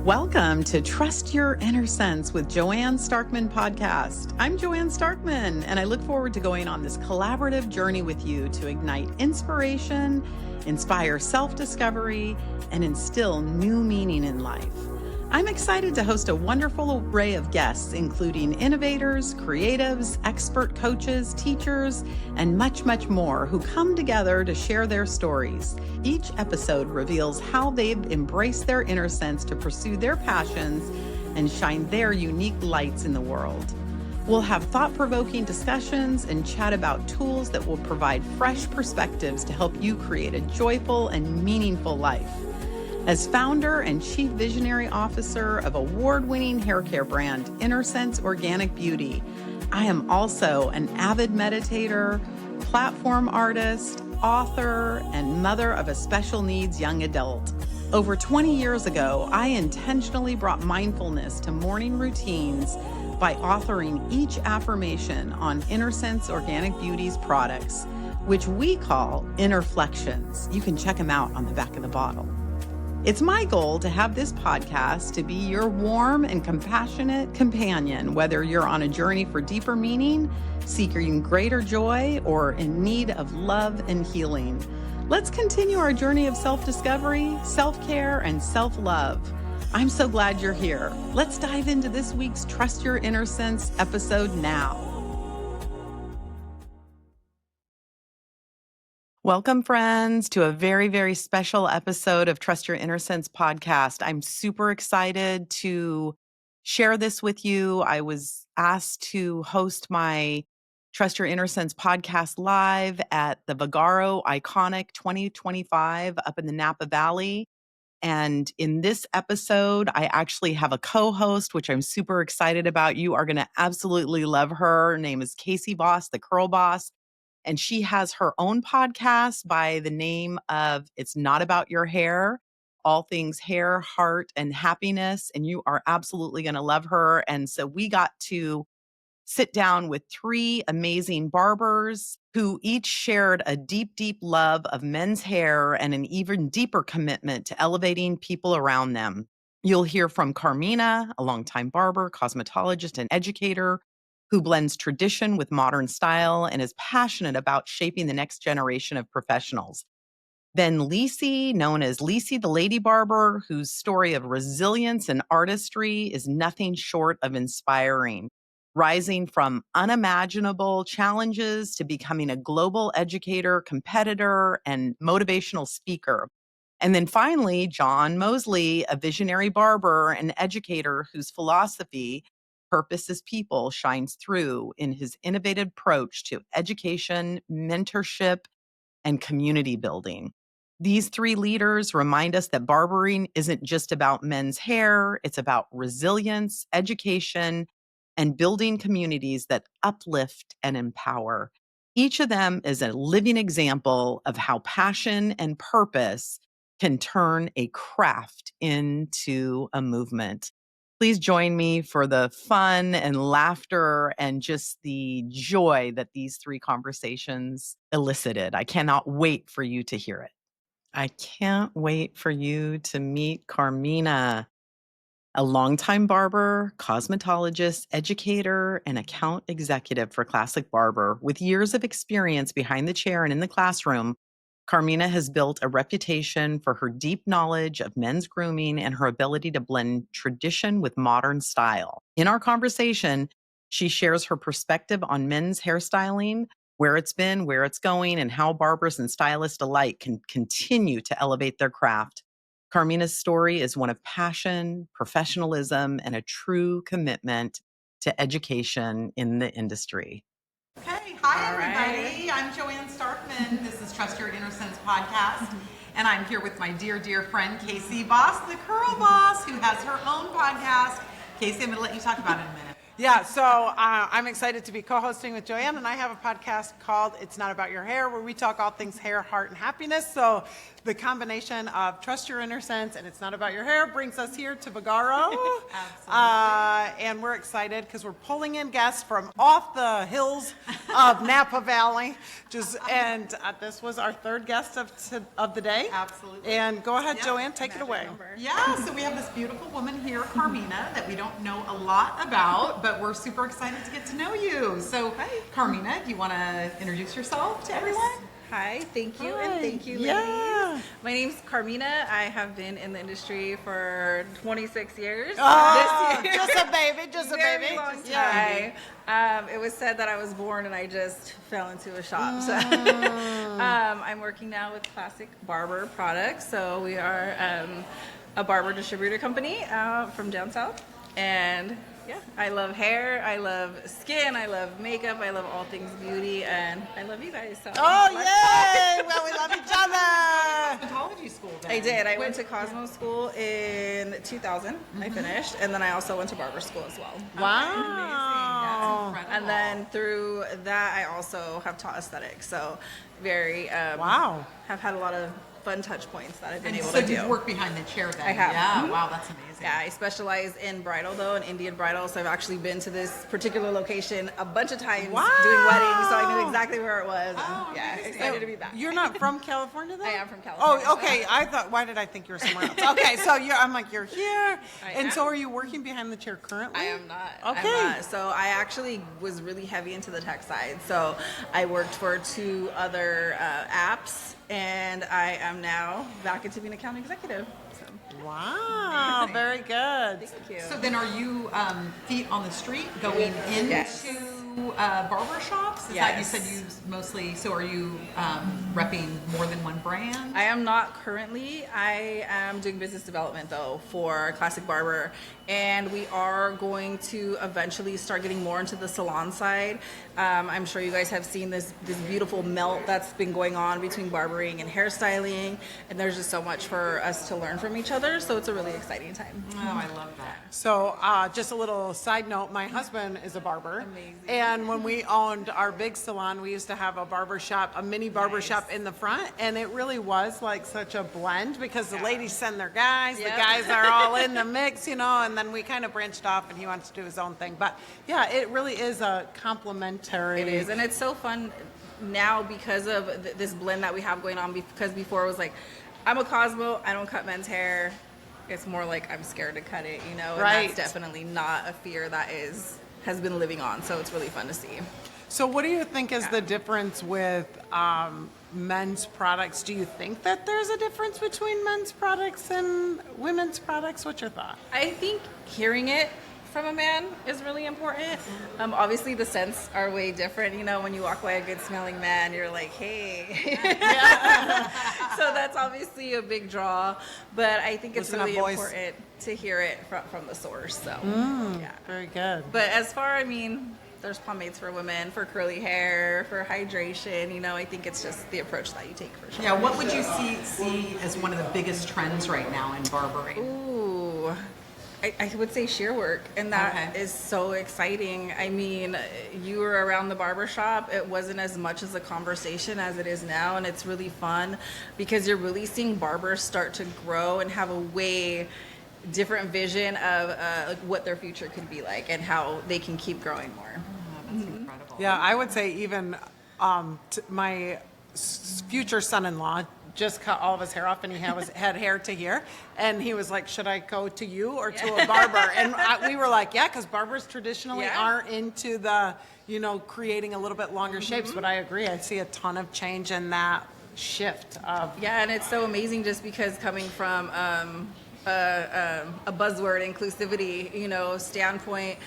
Welcome to Trust Your Inner Sense with Joanne Starkman podcast. I'm Joanne Starkman, and I look forward to going on this collaborative journey with you to ignite inspiration, inspire self-discovery, and instill new meaning in life. I'm excited to host a wonderful array of guests, including innovators, creatives, expert coaches, teachers, and much, much more who come together to share their stories. Each episode reveals how they've embraced their inner sense to pursue their passions and shine their unique lights in the world. We'll have thought-provoking discussions and chat about tools that will provide fresh perspectives to help you create a joyful and meaningful life. As founder and chief visionary officer of award-winning hair care brand Inner Sense Organic Beauty, I am also an avid meditator, platform artist, author, and mother of a special needs young adult. Over 20 years ago, I intentionally brought mindfulness to morning routines by authoring each affirmation on Inner Sense Organic Beauty's products, which we call Innerflections. You can check them out on the back of the bottle. It's my goal to have this podcast to be your warm and compassionate companion, whether you're on a journey for deeper meaning, seeking greater joy, or in need of love and healing. Let's continue our journey of self-discovery, self-care, and self-love. I'm so glad you're here. Let's dive into this week's Trust Your Inner Sense episode now. Welcome, friends, to a very, very special episode of Trust Your Inner Sense podcast. I'm super excited to share this with you. I was asked to host my Trust Your Inner Sense podcast live at the Vagaro Iconic 2025 up in the Napa Valley. And in this episode, I actually have a co-host, which I'm super excited about. You are going to absolutely love her. Her name is Casey Voss, the Curl Boss. And she has her own podcast by the name of It's Not About Your Hair, all things hair, heart, and happiness. And you are absolutely going to love her. And so we got to sit down with three amazing barbers who each shared a deep, deep love of men's hair and an even deeper commitment to elevating people around them. You'll hear from Carmina, a longtime barber, cosmetologist, and educator, who blends tradition with modern style and is passionate about shaping the next generation of professionals. Then Lici, known as Lici the Lady Barber, whose story of resilience and artistry is nothing short of inspiring, rising from unimaginable challenges to becoming a global educator, competitor, and motivational speaker. And then finally, John Mosley, a visionary barber and educator whose philosophy, Purpose is People, shines through in his innovative approach to education, mentorship, and community building. These three leaders remind us that barbering isn't just about men's hair, it's about resilience, education, and building communities that uplift and empower. Each of them is a living example of how passion and purpose can turn a craft into a movement. Please join me for the fun and laughter and just the joy that these three conversations elicited. I cannot wait for you to hear it. I can't wait for you to meet Carmina, a longtime barber, cosmetologist, educator, and account executive for Classic Barber. With years of experience behind the chair and in the classroom, Carmina has built a reputation for her deep knowledge of men's grooming and her ability to blend tradition with modern style. In our conversation, she shares her perspective on men's hairstyling, where it's been, where it's going, and how barbers and stylists alike can continue to elevate their craft. Carmina's story is one of passion, professionalism, and a true commitment to education in the industry. Okay, hi everybody. I'm Joanne Starkman. This is Trust Your Inner Sense podcast. And I'm here with my dear, dear friend, Casey Voss, the Curl Boss, who has her own podcast. Casey, I'm going to let you talk about it in a minute. Yeah, so I'm excited to be co-hosting with Joanne, and I have a podcast called It's Not About Your Hair, where we talk all things hair, heart, and happiness. So the combination of trust your inner sense and it's not about your hair brings us here to Vagaro. And we're excited because we're pulling in guests from off the hills of Napa Valley. This was our third guest of the day. Absolutely. And go ahead, Joanne, take it away. Yeah, so we have this beautiful woman here, Carmina, that we don't know a lot about, but we're super excited to get to know you. So, Hi. Carmina, do you want to introduce yourself to everyone? Hi, thank you, and thank you, ladies. Yeah. My name's Carmina. I have been in the industry for 26 years. Oh, This year. just a baby, just a Very baby. long Yeah. time. It was said that I was born and I just fell into a shop. So, I'm working now with Classic Barber Products. So we are a barber distributor company from down south. And yeah, I love hair, I love skin, I love makeup, I love all things beauty, and I love you guys. So Oh, yay! Well, we love each other. Cosmetology school then. I did. I went to Cosmo School in 2000. I finished, and then I also went to barber school as well. Wow. That's And then through that, I also have taught aesthetics. So very Wow. have had a lot of fun touch points that I've been And able so to you do. work behind the chair then? I have. Yeah, Mhm. wow, that's amazing. Yeah, I specialize in bridal though, in Indian bridal. So I've actually been to this particular location a bunch of times Wow. doing weddings, so I knew exactly where it was. Oh, And, yeah, amazing. excited to be back. You're not from California, though? I am from California. Oh, okay. I thought, why did I think you were somewhere else? Okay, so I'm like, you're here. I And am. so are you working behind the chair currently? I am not. Okay. I'm not. So I actually was really heavy into the tech side. So I worked for 2 other apps, and I am now back into being an account executive. So Wow, very good. thank you. So then are you feet on the street going into Yes. barber shops? Is that you Yes. said you mostly, so are you repping more than one brand? I am not currently. I am doing business development though for Classic Barber, and we are going to eventually start getting more into the salon side. I'm sure you guys have seen this beautiful melt that's been going on between barbering and hairstyling, and there's just so much for us to learn from each other. So it's a really exciting time. Oh, I love that. So, just a little side note, my husband is a barber. Amazing. And when we owned our big salon, we used to have a barber shop, a mini barber shop in the front. And it really was like such a blend because the ladies send their guys, Yep. the guys are all in the mix, and then we kind of branched off and he wants to do his own thing. But yeah, it really is a complementary. It is, and it's so fun now because of this blend that we have going on. Because before it was like, I'm a Cosmo, I don't cut men's hair. It's more like I'm scared to cut it, And Right. that's definitely not a fear that has been living on. So it's really fun to see. So what do you think is the difference with men's products? Do you think that there's a difference between men's products and women's products? What's your thought? I think hearing it from a man is really important. Obviously, the scents are way different. When you walk by a good smelling man, you're like, hey. So that's obviously a big draw. But I think it's Listen up, really boys. important to hear it from the source. So, yeah. Very good. But as far, there's pomades for women, for curly hair, for hydration. I think it's just the approach that you take for sure. Yeah, what would you see as one of the biggest trends right now in barbering? Ooh, I would say shear work, and that is so exciting. You were around the barber shop. It wasn't as much as a conversation as it is now, and it's really fun because you're really seeing barbers start to grow and have a way different vision of what their future could be like and how they can keep growing more. That's incredible. Yeah, I would say even my future son-in-law just cut all of his hair off and he had hair to here. And he was like, should I go to you or to a barber? And we were like, yeah, because barbers traditionally aren't into the, creating a little bit longer shapes. But I agree. I see a ton of change in that shift of. Yeah, and it's so amazing just because coming from a buzzword inclusivity, standpoint.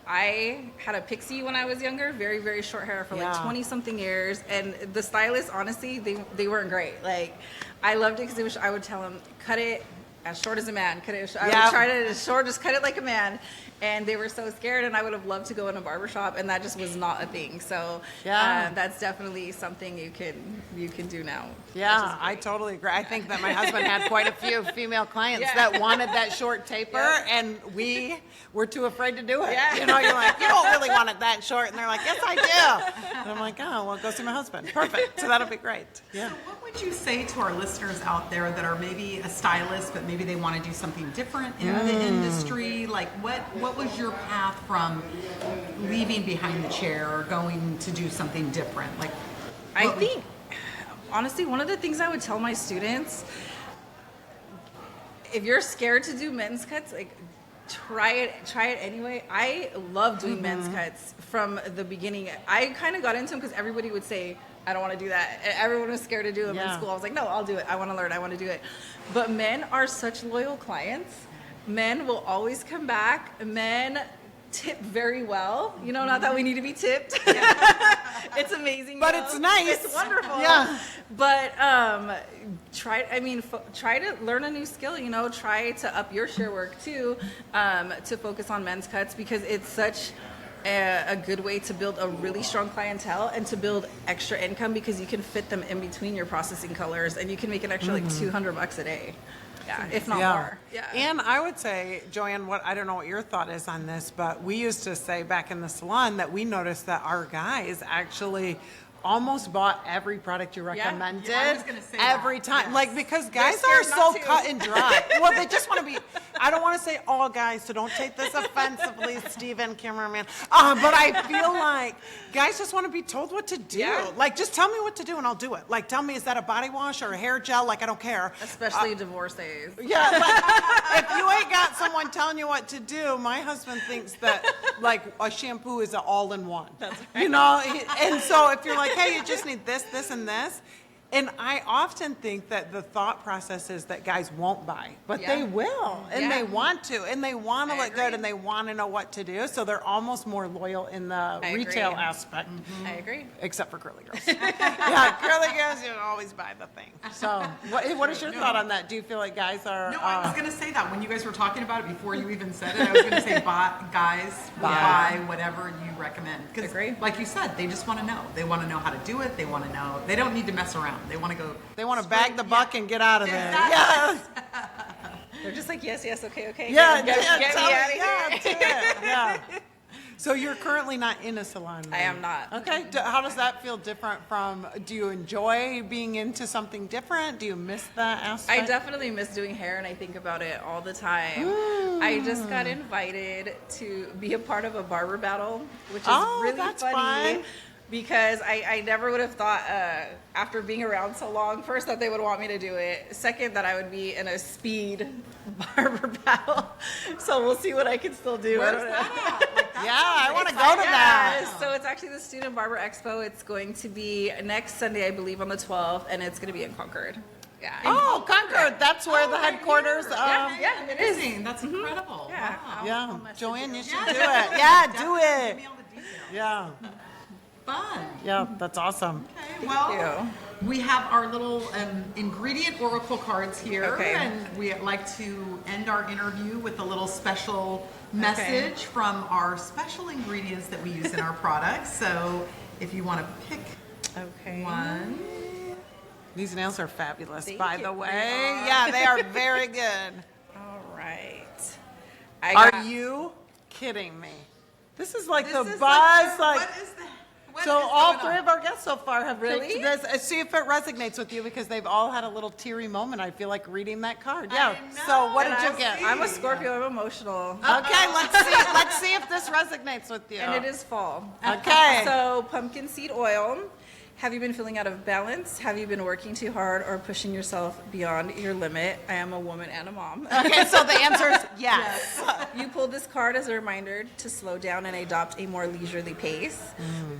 I had a pixie when I was younger, very, very short hair for like 20 something years. And the stylists, honestly, they weren't great. Like, I loved it because I would tell them, cut it as short as a man. I would Yeah. try to just cut it like a man. And they were so scared, and I would have loved to go in a barbershop, and that just was not a thing. So that's definitely something you can do now. Yeah, I totally agree. I think that my husband had quite a few female clients that wanted that short taper, and we were too afraid to do it. Yeah. You know, you're like, you don't really want it that short, and they're like, yes, I do. And I'm like, oh, well, go see my husband. Perfect. So that'll be great. Yeah. So what would you say to our listeners out there that are maybe a stylist, but maybe they want to do something different in the industry? Like, what was your path from leaving behind the chair or going to do something different? Like, I think, honestly, one of the things I would tell my students, if you're scared to do men's cuts, like, try it anyway. I love doing men's cuts from the beginning. I kind of got into them because everybody would say, I don't want to do that. Everyone was scared to do them in school. I was like, no, I'll do it. I want to learn. I want to do it. But men are such loyal clients. Men will always come back. Men tip very well. You know, not that we need to be tipped. It's amazing. But it's nice. It's wonderful. Yeah. But try to learn a new skill, you know, try to up your share work too, to focus on men's cuts, because it's such a good way to build a really strong clientele and to build extra income, because you can fit them in between your processing colors and you can make an extra like $200 a day. Yeah, if not more. Yeah. And I would say, Joanne, I don't know what your thought is on this, but we used to say back in the salon that we noticed that our guys actually almost bought every product you recommended I was gonna say every that. time. Yes. Like, because guys scared are so not to. cut and dry. Well, they just want to be, I don't want to say all guys, so don't take this offensively, Steven, cameraman. But I feel like guys just want to be told what to do. Yeah. Like, just tell me what to do and I'll do it. Like, tell me, is that a body wash or a hair gel? Like, I don't care. Especially divorcees. Yeah, like, if you ain't got someone telling you what to do, my husband thinks that like a shampoo is an all-in-one. That's right. You know, and so if you're like, hey, you just need this, and this. And I often think that the thought process is that guys won't buy, but they will, and they want to, and they want to look good, and they want to know what to do, so they're almost more loyal in the retail aspect. I agree. Except for curly girls. Yeah, curly girls, you always buy the thing. So what is your thought on that? Do you feel like guys are... No, I was going to say that when you guys were talking about it before you even said it. I was going to say guys will buy whatever you recommend. Because, like you said, they just want to know. They want to know how to do it. They want to know. They don't need to mess around. They want to go. They want to bag the buck and get out of there. Exactly. Yeah. They're just like, yes, okay. Yeah, get me out of here. yeah, do it. Yeah. So you're currently not in a salon? I am not. Okay. How does that feel different from, do you enjoy being into something different? Do you miss that aspect? I definitely miss doing hair, and I think about it all the time. I just got invited to be a part of a barber battle, which is really that's funny. fun. Because I never would have thought, after being around so long, first, that they would want me to do it. Second, that I would be in a speed barber battle. So we'll see what I can still do. Where's that at? Like, Yeah, I want to go to that. So it's actually the Student Barber Expo. It's going to be next Sunday, I believe, on the 12th, and it's going to be in Concord. Yeah. Oh, Concord. That's where the headquarters of... Yeah, it is. Amazing. That's incredible. Yeah. Wow. Yeah. Joanne, you should Yeah, do it. definitely. Yeah, do Definitely. it. Give me all the details. Yeah. Fun. Yeah, that's awesome. Okay, well, we have our little ingredient oracle cards here, Okay. and we like to end our interview with a little special message from our special ingredients that we use in our products. So if you want to pick one. These nails are fabulous, Thank by you. the way. Yeah, they are very good. All right. Are you kidding me? This is like the This is buzz, what is that? What so is all going three on? of our guests so far have Really? picked this. See if it resonates with you, because they've all had a little teary moment, I feel like, reading that card. Yeah. So what did you get? I'm a Scorpio. I'm emotional. Okay, let's see if this resonates with you. And it is fall. Okay. So pumpkin seed oil. Have you been feeling out of balance? Have you been working too hard or pushing yourself beyond your limit? I am a woman and a mom. Okay, so the answer is yes. You pulled this card as a reminder to slow down and adopt a more leisurely pace.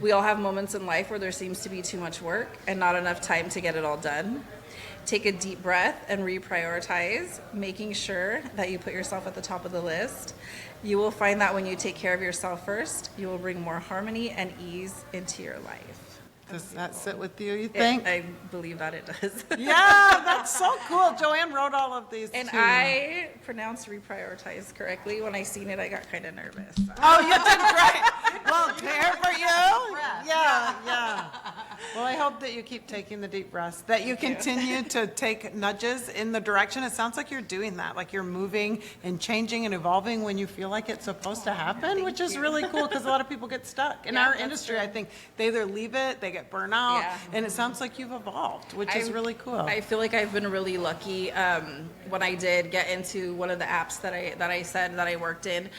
We all have moments in life where there seems to be too much work and not enough time to get it all done. Take a deep breath and reprioritize, making sure that you put yourself at the top of the list. You will find that when you take care of yourself first, you will bring more harmony and ease into your life. Does that sit with you think? I believe that it does. Yeah, that's so cool. Joanne wrote all of these And too. I pronounced reprioritize correctly. When I seen it, I got kind of nervous. Oh, you did great. Well, care for you. Yeah. Well, I hope that you keep taking the deep breaths, that you continue to take nudges in the direction. It sounds like you're doing that, like you're moving and changing and evolving when you feel like it's supposed to happen, which is really cool because a lot of people get stuck. In our industry, I think they either leave it, they get burnt out, and it sounds like you've evolved, which is really cool. I feel like I've been really lucky when I did get into one of the apps that I said that I worked in.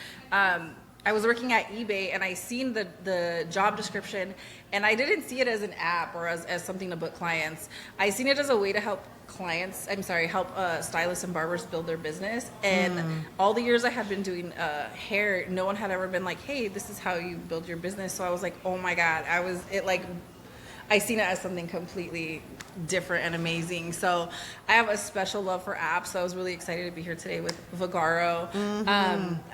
I was working at eBay and I seen the job description, and I didn't see it as an app or as something to book clients. I seen it as a way to help stylists and barbers build their business. And all the years I had been doing hair, no one had ever been like, hey, this is how you build your business. So I was like, oh my God, I seen it as something completely different and amazing. So I have a special love for apps. So I was really excited to be here today with Vagaro.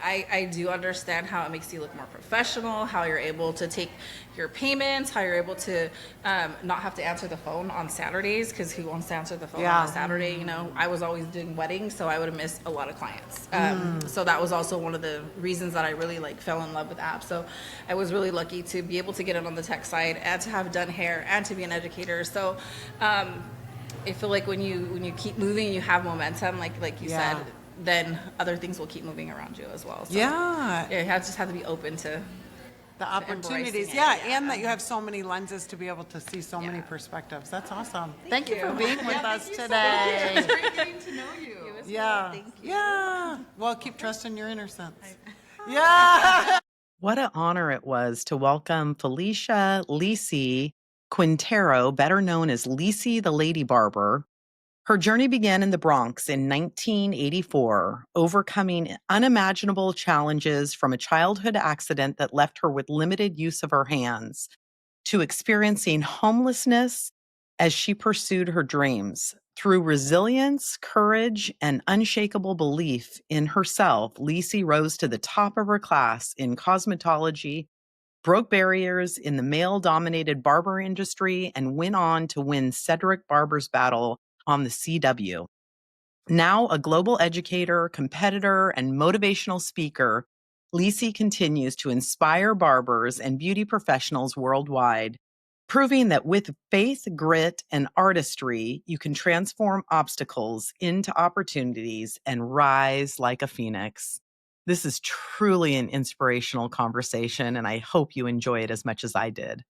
I do understand how it makes you look more professional, how you're able to take your payments, how you're able to not have to answer the phone on Saturdays, because who wants to answer the phone on a Saturday? You know, I was always doing weddings, so I would have missed a lot of clients. So that was also one of the reasons that I really fell in love with apps. So I was really lucky to be able to get in on the tech side and to have done hair and to be an educator. So I feel like when you keep moving, you have momentum, like you said, then other things will keep moving around you as well. So you just have to be open to the opportunities. And that you have so many lenses to be able to see so many perspectives. That's awesome. Thank you for being with us today. It's great getting to know you. Thank you. Well, keep trusting your inner sense. What an honor it was to welcome Felicia Lici Quintero, better known as Lici the Lady Barber. Her journey began in the Bronx in 1984, overcoming unimaginable challenges from a childhood accident that left her with limited use of her hands, to experiencing homelessness as she pursued her dreams. Through resilience, courage, and unshakable belief in herself, Lici rose to the top of her class in cosmetology, broke barriers in the male-dominated barber industry, and went on to win Cedric Barber's battle on the CW. Now a global educator, competitor, and motivational speaker, Lici continues to inspire barbers and beauty professionals worldwide, proving that with faith, grit, and artistry, you can transform obstacles into opportunities and rise like a phoenix. This is truly an inspirational conversation, and I hope you enjoy it as much as I did.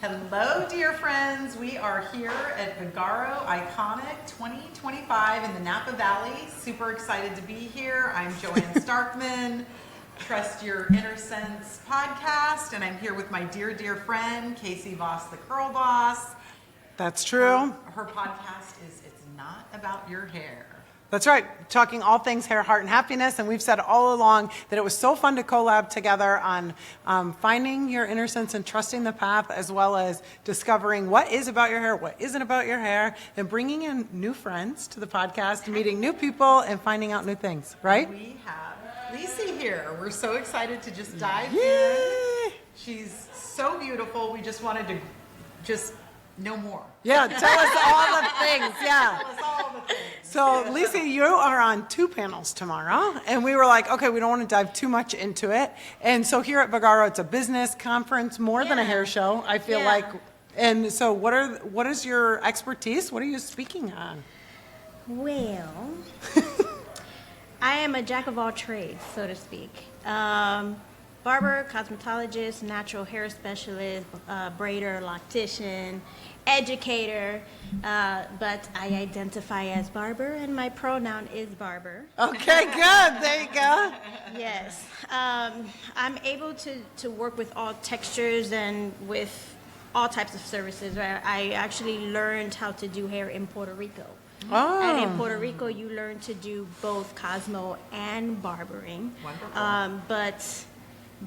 Hello, dear friends. We are here at Vagaro Iconic 2025 in the Napa Valley. Super excited to be here. I'm Joanne Starkman, Trust Your Inner Sense podcast, and I'm here with my dear, dear friend, Casey Voss, the Curl Boss. That's true. Her podcast is It's Not About Your Hair. That's right. Talking all things hair, heart, and happiness. And we've said all along that it was so fun to collab together on finding your inner sense and trusting the path, as well as discovering what is about your hair, what isn't about your hair, and bringing in new friends to the podcast, meeting new people, and finding out new things, right? We have Lici here. We're so excited to just dive in. She's so beautiful. We just wanted to just know more. Yeah, tell us all the things. Yeah. Tell us all the things. So, Lici, you are on 2 panels tomorrow, and we were like, okay, we don't want to dive too much into it. And so here at Vagaro, it's a business conference more than a hair show, I feel like. And so what is your expertise? What are you speaking on? Well, I am a jack of all trades, so to speak. Barber, cosmetologist, natural hair specialist, braider, loctician, educator, but I identify as barber, and my pronoun is barber. Okay, good. There you go. Yes. I'm able to work with all textures and with all types of services. I actually learned how to do hair in Puerto Rico. Oh. And in Puerto Rico, you learn to do both Cosmo and barbering. Wonderful. But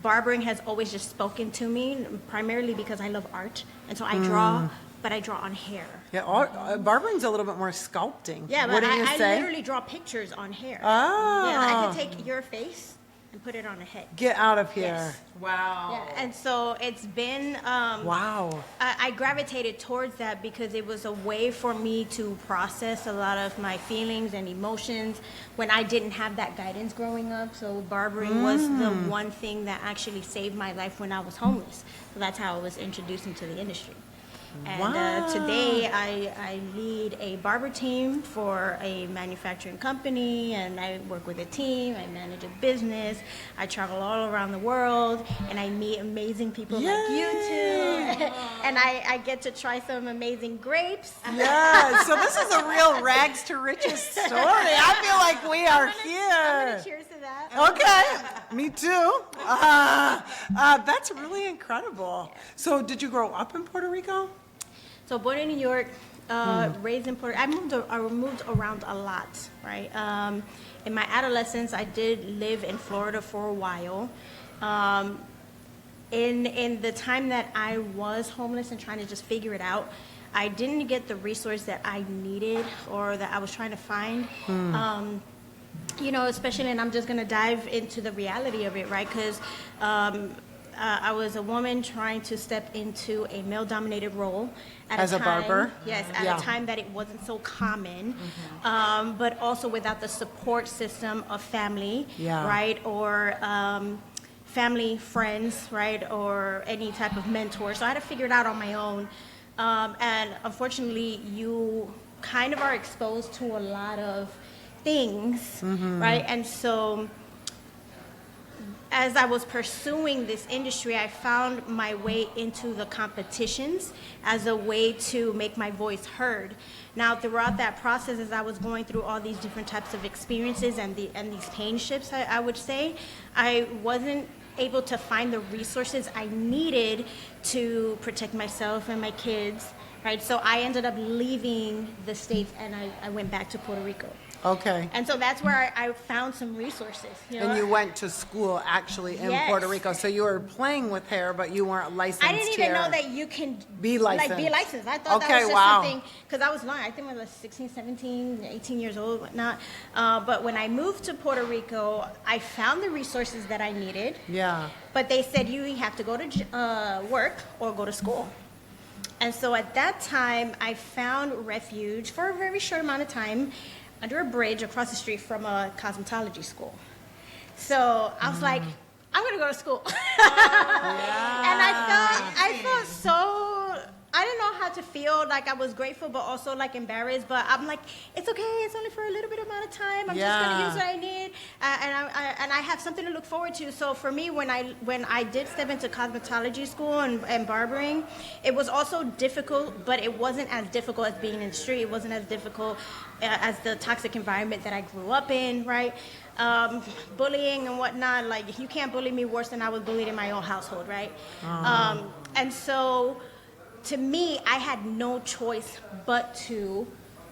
barbering has always just spoken to me, primarily because I love art. And so I draw, but I draw on hair. Yeah, barbering's a little bit more sculpting. Yeah, what but do you I say? literally draw pictures on hair. Oh. Yeah, I can take your face and put it on a head. Get out of here. Yes. Wow. Yeah, and so it's been, Wow. I gravitated towards that because it was a way for me to process a lot of my feelings and emotions when I didn't have that guidance growing up. So barbering was the one thing that actually saved my life when I was homeless. So that's how I was introduced into the industry. And today I lead a barber team for a manufacturing company, and I work with a team, I manage a business, I travel all around the world, and I meet amazing people like you two, and I get to try some amazing grapes. Yeah, so this is a real rags to riches story. I feel like we are I'm here. gonna cheers to that. Okay, me too. That's really incredible. So did you grow up in Puerto Rico? So born in New York, raised in Puerto. I moved around a lot, right? In my adolescence, I did live in Florida for a while. In the time that I was homeless and trying to just figure it out, I didn't get the resource that I needed or that I was trying to find. You know, especially, and I'm just gonna dive into the reality of it, right? Because I was a woman trying to step into a male-dominated role at As a time, barber? Yes, at a time that it wasn't so common, but also without the support system of family, right, or family, friends, right, or any type of mentor. So I had to figure it out on my own, and unfortunately, you kind of are exposed to a lot of things, right, and so as I was pursuing this industry, I found my way into the competitions as a way to make my voice heard. Now, throughout that process, as I was going through all these different types of experiences and these pain shifts, I would say, I wasn't able to find the resources I needed to protect myself and my kids, right? So I ended up leaving the States and I went back to Puerto Rico. Okay. And so that's where I found some resources. You know? And you went to school actually in Puerto Rico. So you were playing with hair, but you weren't licensed I didn't even here. know that you can Be licensed. Like, be licensed. I thought that was just something, because I was young. I think I was like 16, 17, 18 years old, whatnot. But when I moved to Puerto Rico, I found the resources that I needed. Yeah. But they said you have to go to work or go to school. And so at that time, I found refuge for a very short amount of time under a bridge across the street from a cosmetology school. So I was like, I'm gonna go to school. And I felt so, I didn't know how to feel. Like, I was grateful, but also like embarrassed. But I'm like, it's okay. It's only for a little bit amount of time. I'm just gonna use what I need, and I have something to look forward to. So for me, when I did step into cosmetology school and barbering, it was also difficult, but it wasn't as difficult as being in the street. It wasn't as difficult as the toxic environment that I grew up in, right? Bullying and whatnot. Like, you can't bully me worse than I was bullied in my own household, right? And so, to me, I had no choice but to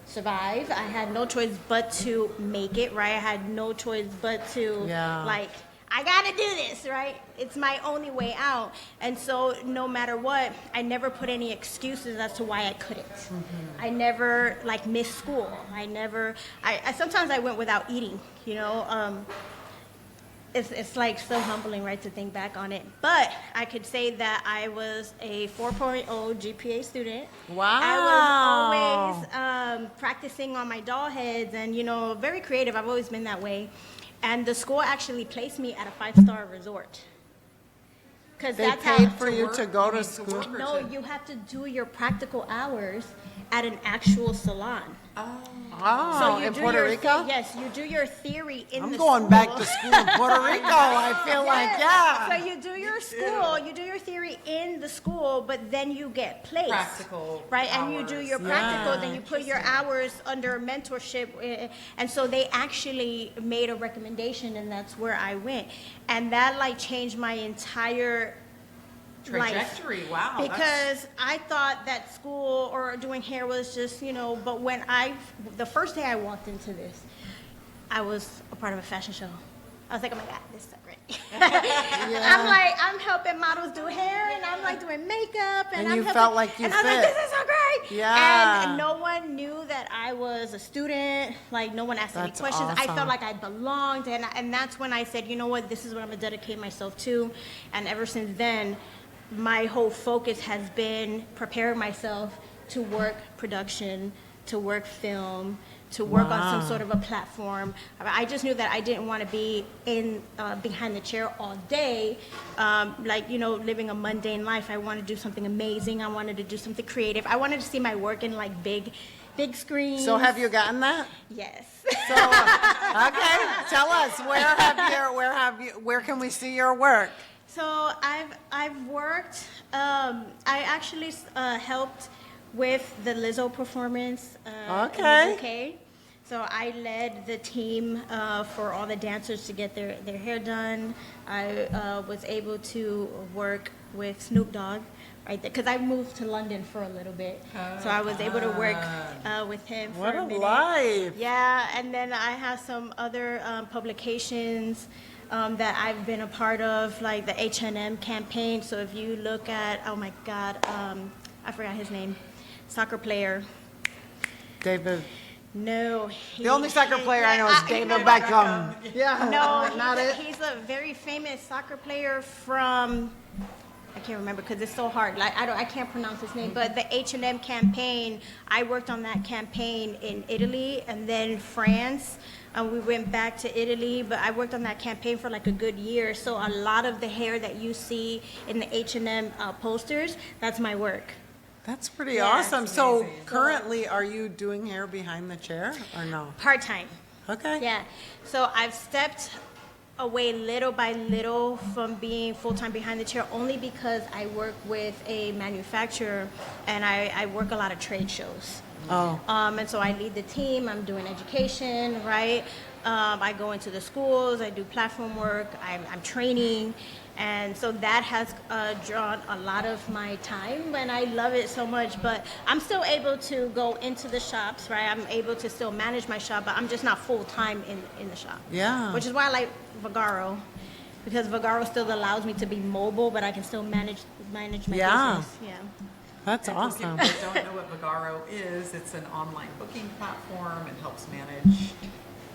survive. I had no choice but to make it, right? I had no choice but to, like, I gotta do this, right? It's my only way out. And so no matter what, I never put any excuses as to why I couldn't. I never, like, missed school. I sometimes I went without eating, you know? It's like so humbling, right, to think back on it. But I could say that I was a 4.0 GPA student. Wow. I was always practicing on my doll heads and, you know, very creative. I've always been that way. And the school actually placed me at a 5-star resort. Because They that's paid how, for you to go to school? No, you have to do your practical hours at an actual salon. Oh, in Puerto Rico? Yes, you do your theory in the I'm school. going back to school in Puerto Rico. I feel like, So you do your school, you do your theory in the school, but then you get placed. Practical right? And you do your practical, then you put your hours under mentorship. And so they actually made a recommendation, and that's where I went. And that, like, changed my entire trajectory. life. Wow. Because I thought that school or doing hair was just, you know, but when the first day I walked into this, I was a part of a fashion show. I was like, oh my God, this is so great. I'm like, I'm helping models do hair, and I'm like doing makeup, and I'm you helping, felt like you and I was like, fit. this is so great. Yeah. And no one knew that I was a student. Like, no one asked any That's questions. I awesome. felt like I belonged, and that's when I said, you know what, this is what I'm gonna dedicate myself to. And ever since then, my whole focus has been preparing myself to work production, to work film, to work on some sort of a platform. I just knew that I didn't want to be in behind the chair all day, like, you know, living a mundane life. I wanted to do something amazing. I wanted to do something creative. I wanted to see my work in like big screens. So have you gotten that? Yes. So, okay, tell us, where can we see your work? So I've worked. I actually helped with the Lizzo performance in the UK. So I led the team for all the dancers to get their hair done. I was able to work with Snoop Dogg right there because I moved to London for a little bit. So I was able to work with him for a minute. What a life. Yeah, and then I have some other publications that I've been a part of, like the H&M campaign. So if you look at, oh my God, I forgot his name, soccer player. David. No. The only soccer player I know is David Beckham. Yeah. No, not it. he's a very famous soccer player from, I can't remember because it's so hard. Like I can't pronounce his name. But the H&M campaign, I worked on that campaign in Italy and then France. We went back to Italy, but I worked on that campaign for like a good year. So a lot of the hair that you see in the H&M posters, that's my work. That's pretty awesome. So currently, are you doing hair behind the chair or no? Part-time. Okay. Yeah. So I've stepped away little by little from being full-time behind the chair only because I work with a manufacturer and I work a lot of trade shows. Oh. And so I lead the team. I'm doing education, right? I go into the schools. I do platform work. I'm training. And so that has drawn a lot of my time, and I love it so much. But I'm still able to go into the shops, right? I'm able to still manage my shop, but I'm just not full-time in the shop. Yeah. Which is why I like Vagaro, because Vagaro still allows me to be mobile, but I can still manage my business. Yeah. That's And awesome. For people who don't know what Vagaro is, it's an online booking platform and helps manage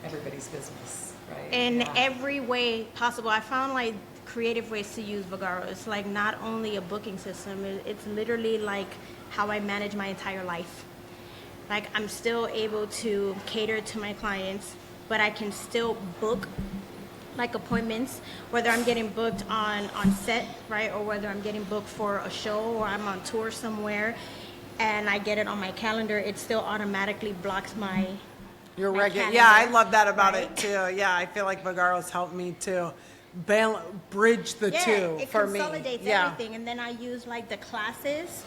everybody's business, right? In every way possible. I found like creative ways to use Vagaro. It's like not only a booking system, it's literally like how I manage my entire life. Like I'm still able to cater to my clients, but I can still book like appointments, whether I'm getting booked on set, right, or whether I'm getting booked for a show or I'm on tour somewhere and I get it on my calendar, it still automatically blocks my You're my regular. calendar, Yeah, I love that about right? it too. Yeah, I feel like Vagaro's helped me to bridge the two it for me. consolidates Yeah. everything. And then I use like the classes.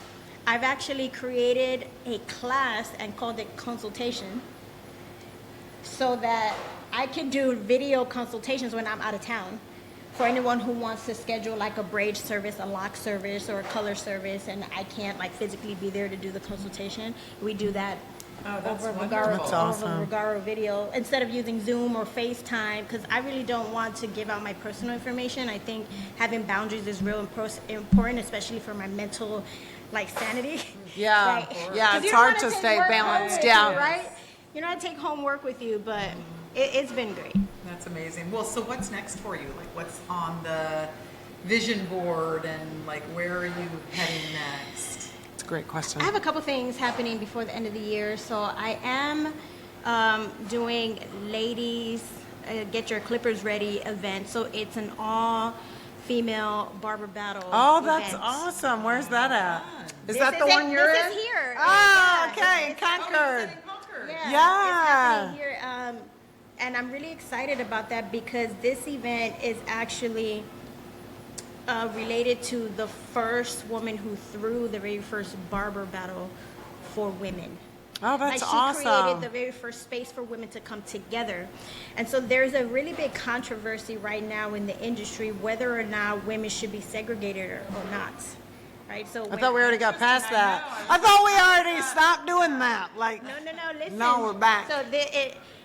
I've actually created a class and called it consultation so that I can do video consultations when I'm out of town for anyone who wants to schedule like a braid service, a lock service, or a color service, and I can't like physically be there to do the consultation. We do that over Vagaro video instead of using Zoom or FaceTime, because I really don't want to give out my personal information. I think having boundaries is real important, especially for my mental like sanity. Yeah, Right? yeah, 'Cause it's you don't hard wanna to take stay work home balanced. with Yeah. you, right? You know, I take home work with you, but it's been great. That's amazing. Well, so what's next for you? Like, what's on the vision board, and like, where are you heading next? It's a great question. I have a couple things happening before the end of the year. So I am doing ladies get your clippers ready event. So it's an all-female barber battle. Oh, that's event. awesome. Where's that at? Is This that the is one it. you're This in? is here. Oh, Yeah, okay, it's- Concord. Yeah, Yeah. it's happening here. And I'm really excited about that because this event is actually related to the first woman who threw the very first barber battle for women. Oh, that's Like she awesome. created the very first space for women to come together. And so there's a really big controversy right now in the industry whether or not women should be segregated or not. Right? So I thought we already got past that. I thought we already stopped doing that. Like, No, listen. No, we're back. So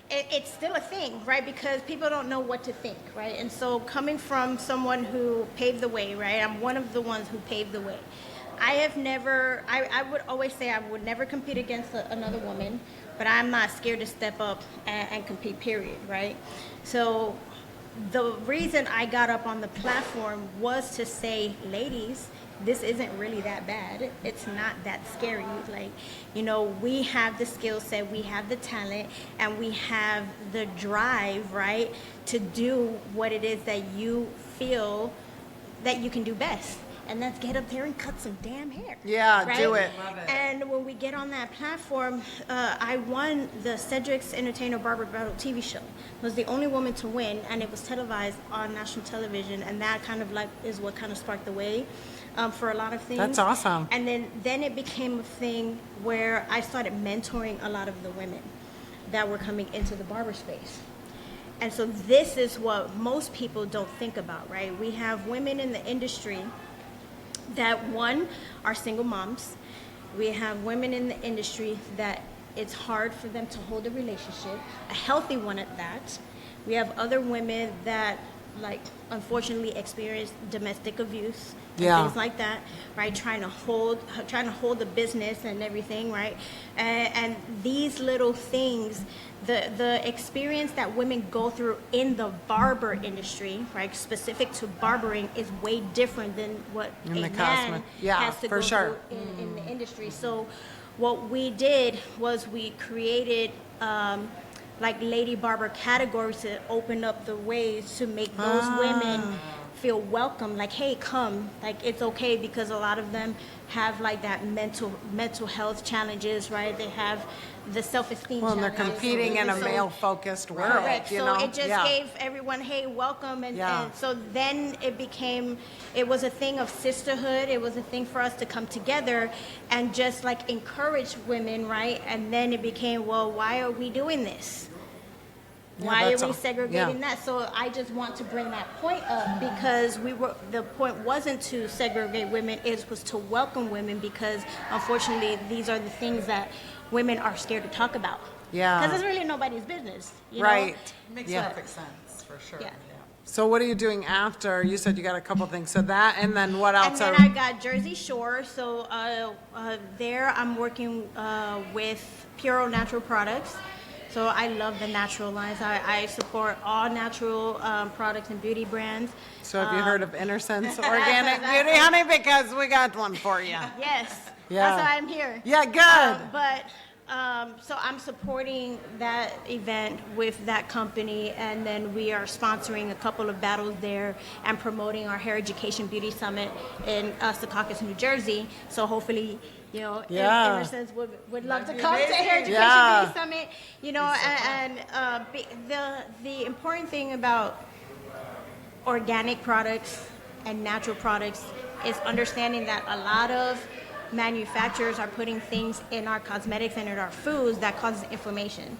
it's still a thing, right? Because people don't know what to think, right? And so coming from someone who paved the way, right? I'm one of the ones who paved the way. I would always say I would never compete against another woman, but I'm not scared to step up and compete, period, right? So the reason I got up on the platform was to say, ladies, this isn't really that bad. It's not that scary. Like, you know, we have the skill set, we have the talent, and we have the drive, right, to do what it is that you feel that you can do best. And that's get up there and cut some damn hair. Yeah, right? do it. Love it. And when we get on that platform, I won the Cedric's Entertainer Barber Battle TV show. I was the only woman to win, and it was televised on national television, and that kind of like is what kind of sparked the way for a lot of things. That's awesome. And then it became a thing where I started mentoring a lot of the women that were coming into the barber space. And so this is what most people don't think about, right? We have women in the industry that, one, are single moms. We have women in the industry that it's hard for them to hold a relationship, a healthy one at that. We have other women that, like, unfortunately experience domestic abuse and things like that, right? Trying to hold the business and everything, right? And these little things, the experience that women go through in the barber industry, right, specific to barbering, is way different than what a man has to go through in the industry. So what we did was we created like lady barber categories to open up the ways to make those women feel welcome, like, hey, come, like, it's okay, because a lot of them have like that mental health challenges, right? They have the self-esteem Well, and they're challenges. competing in a So- male-focused world, Correct. you So know? it just gave everyone, hey, welcome. And so then it was a thing of sisterhood. It was a thing for us to come together and just like encourage women, right? And then it became, well, why are we doing this? Why are we segregating that? So I just want to bring that point up, because the point wasn't to segregate women, it was to welcome women, because unfortunately these are the things that women are scared to talk about. Yeah. Because it's really nobody's business. You Right. know? Makes perfect sense, for sure. Yeah. So what are you doing after? You said you got a couple things. So that, and then what else? And then I got Jersey Shore. So there I'm working with Puro Natural Products. So I love the natural lines. I support all natural products and beauty brands. So have you heard of Innersense Organic Beauty, honey? Because we got one for you. Yes. Yeah. That's why I'm here. Yeah, good. So I'm supporting that event with that company, and then we are sponsoring a couple of battles there and promoting our Hair Education Beauty Summit in Secaucus, New Jersey. So hopefully, you know, Innersense would love to come to Hair Education Beauty Summit. You know, the important thing about organic products and natural products is understanding that a lot of manufacturers are putting things in our cosmetics and in our foods that causes inflammation.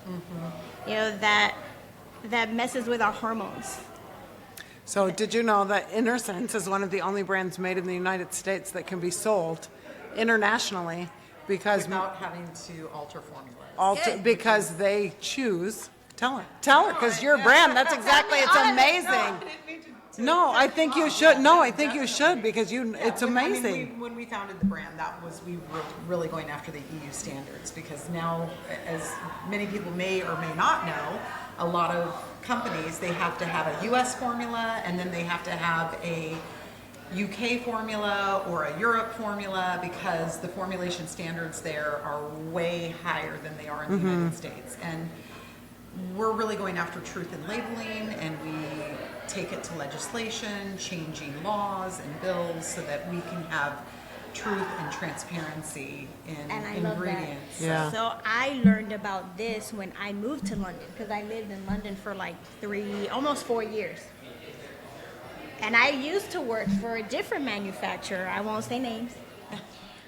You know, that messes with our hormones. So did you know that Innersense is one of the only brands made in the United States that can be sold internationally, because Without having to alter formulas. because they choose. Tell her, because your brand. That's exactly. It's amazing. No, I think you should. No, I think you should, because it's amazing. I mean, when we founded the brand, we were really going after the EU standards, because now, as many people may or may not know, a lot of companies, they have to have a US formula, and then they have to have a UK formula or a Europe formula, because the formulation standards there are way higher than they are in the United States. And we're really going after truth in labeling, and we take it to legislation, changing laws and bills so that we can have truth and transparency in And I ingredients. love that. So I learned about this when I moved to London, because I lived in London for like almost 4 years. And I used to work for a different manufacturer. I won't say names.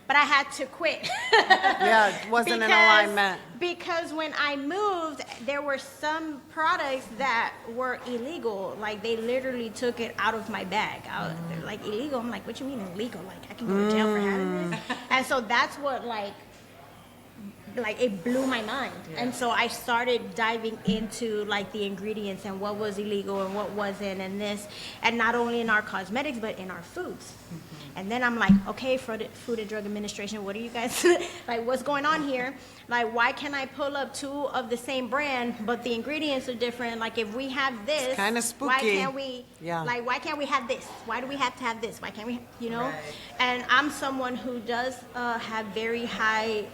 But I had to quit. It wasn't in alignment. Because when I moved, there were some products that were illegal. Like, they literally took it out of my bag. They're like, illegal? I'm like, what you mean illegal? Like, I can go to jail for having this? And so that's what, like, like it blew my mind. And so I started diving into like the ingredients and what was illegal and what wasn't, and not only in our cosmetics but in our foods. And then I'm like, okay, for the Food and Drug Administration, what are you guys like, what's going on here? Like, why can't I pull up two of the same brand but the ingredients are different? Like, if we have this, kind of spooky. why can't we why can't we have this? Why do we have to have this? Why can't we, Right. And I'm someone who does have very high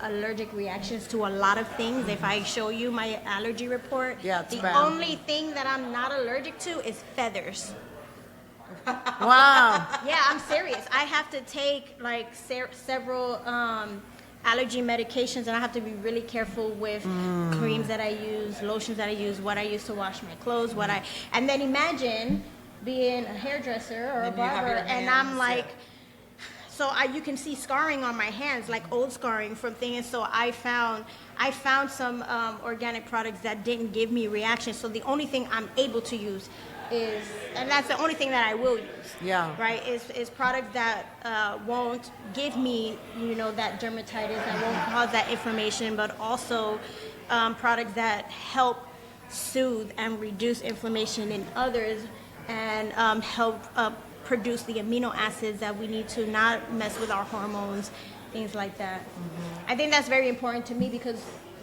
allergic reactions to a lot of things. If I show you my allergy report, the bad. only thing that I'm not allergic to is feathers. Wow. Yeah, I'm serious. I have to take like several allergy medications, and I have to be really careful with creams that I use, lotions that I use, what I use to wash my clothes, and then imagine being a hairdresser or a barber, and I'm like, you can see scarring on my hands, like old scarring from things. So I found some organic products that didn't give me reactions. So the only thing I'm able to use is, and that's the only thing that I will use. Right. Is products that won't give me, that dermatitis, that won't cause that inflammation, but also products that help soothe and reduce inflammation in others, and help produce the amino acids that we need to not mess with our hormones, things like that. I think that's very important to me, because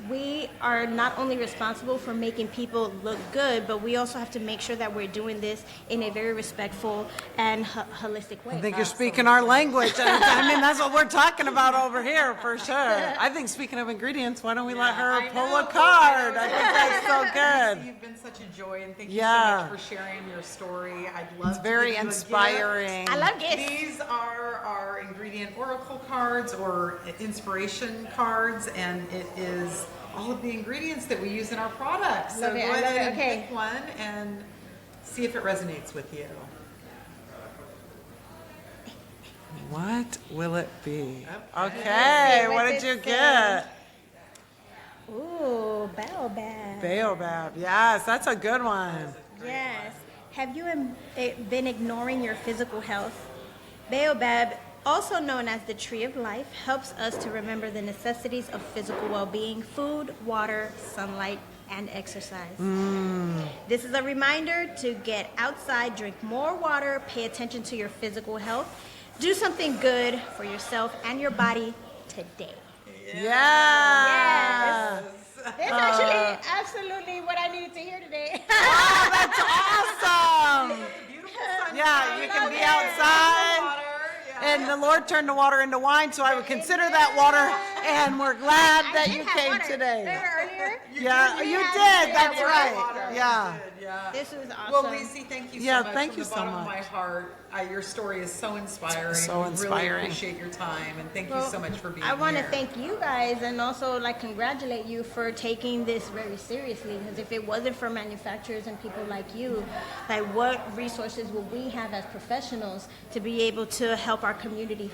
we are not only responsible for making people look good, but we also have to make sure that we're doing this in a very respectful and holistic way. I think you're speaking our language. I mean, that's what we're talking about over here, for sure. I think, speaking of ingredients, why don't we let her pull a card? I think that's so good. You've been such a joy, and thank you so much for sharing your story. I'd love It's to very give you a inspiring. gift. I love gifts. These are our ingredient oracle cards, or inspiration cards, and it is all of the ingredients that we use in our products. So go ahead and pick one and see if it resonates with you. What will it be? Okay, what did you get? Ooh, baobab. Baobab. Yes, that's a good one. Yes. Have you been ignoring your physical health? Baobab, also known as the tree of life, helps us to remember the necessities of physical well-being: food, water, sunlight, and exercise. This is a reminder to get outside, drink more water, pay attention to your physical health, do something good for yourself and your body today. Yes. That's actually absolutely what I needed to hear today. Oh, that's awesome. Yeah, you can be outside. And the Lord turned the water into wine, so I would consider that water, and we're glad that you came today. Earlier? Yeah, you did. That's right. Yeah. This was awesome. Well, Lici, thank you so much. Thank you From the so bottom of much. my heart, your story is so inspiring. So inspiring. Really appreciate your time, and thank you so much for being here. I want to thank you guys, and also congratulate you for taking this very seriously, because if it wasn't for manufacturers and people like you, what resources would we have as professionals to be able to help our community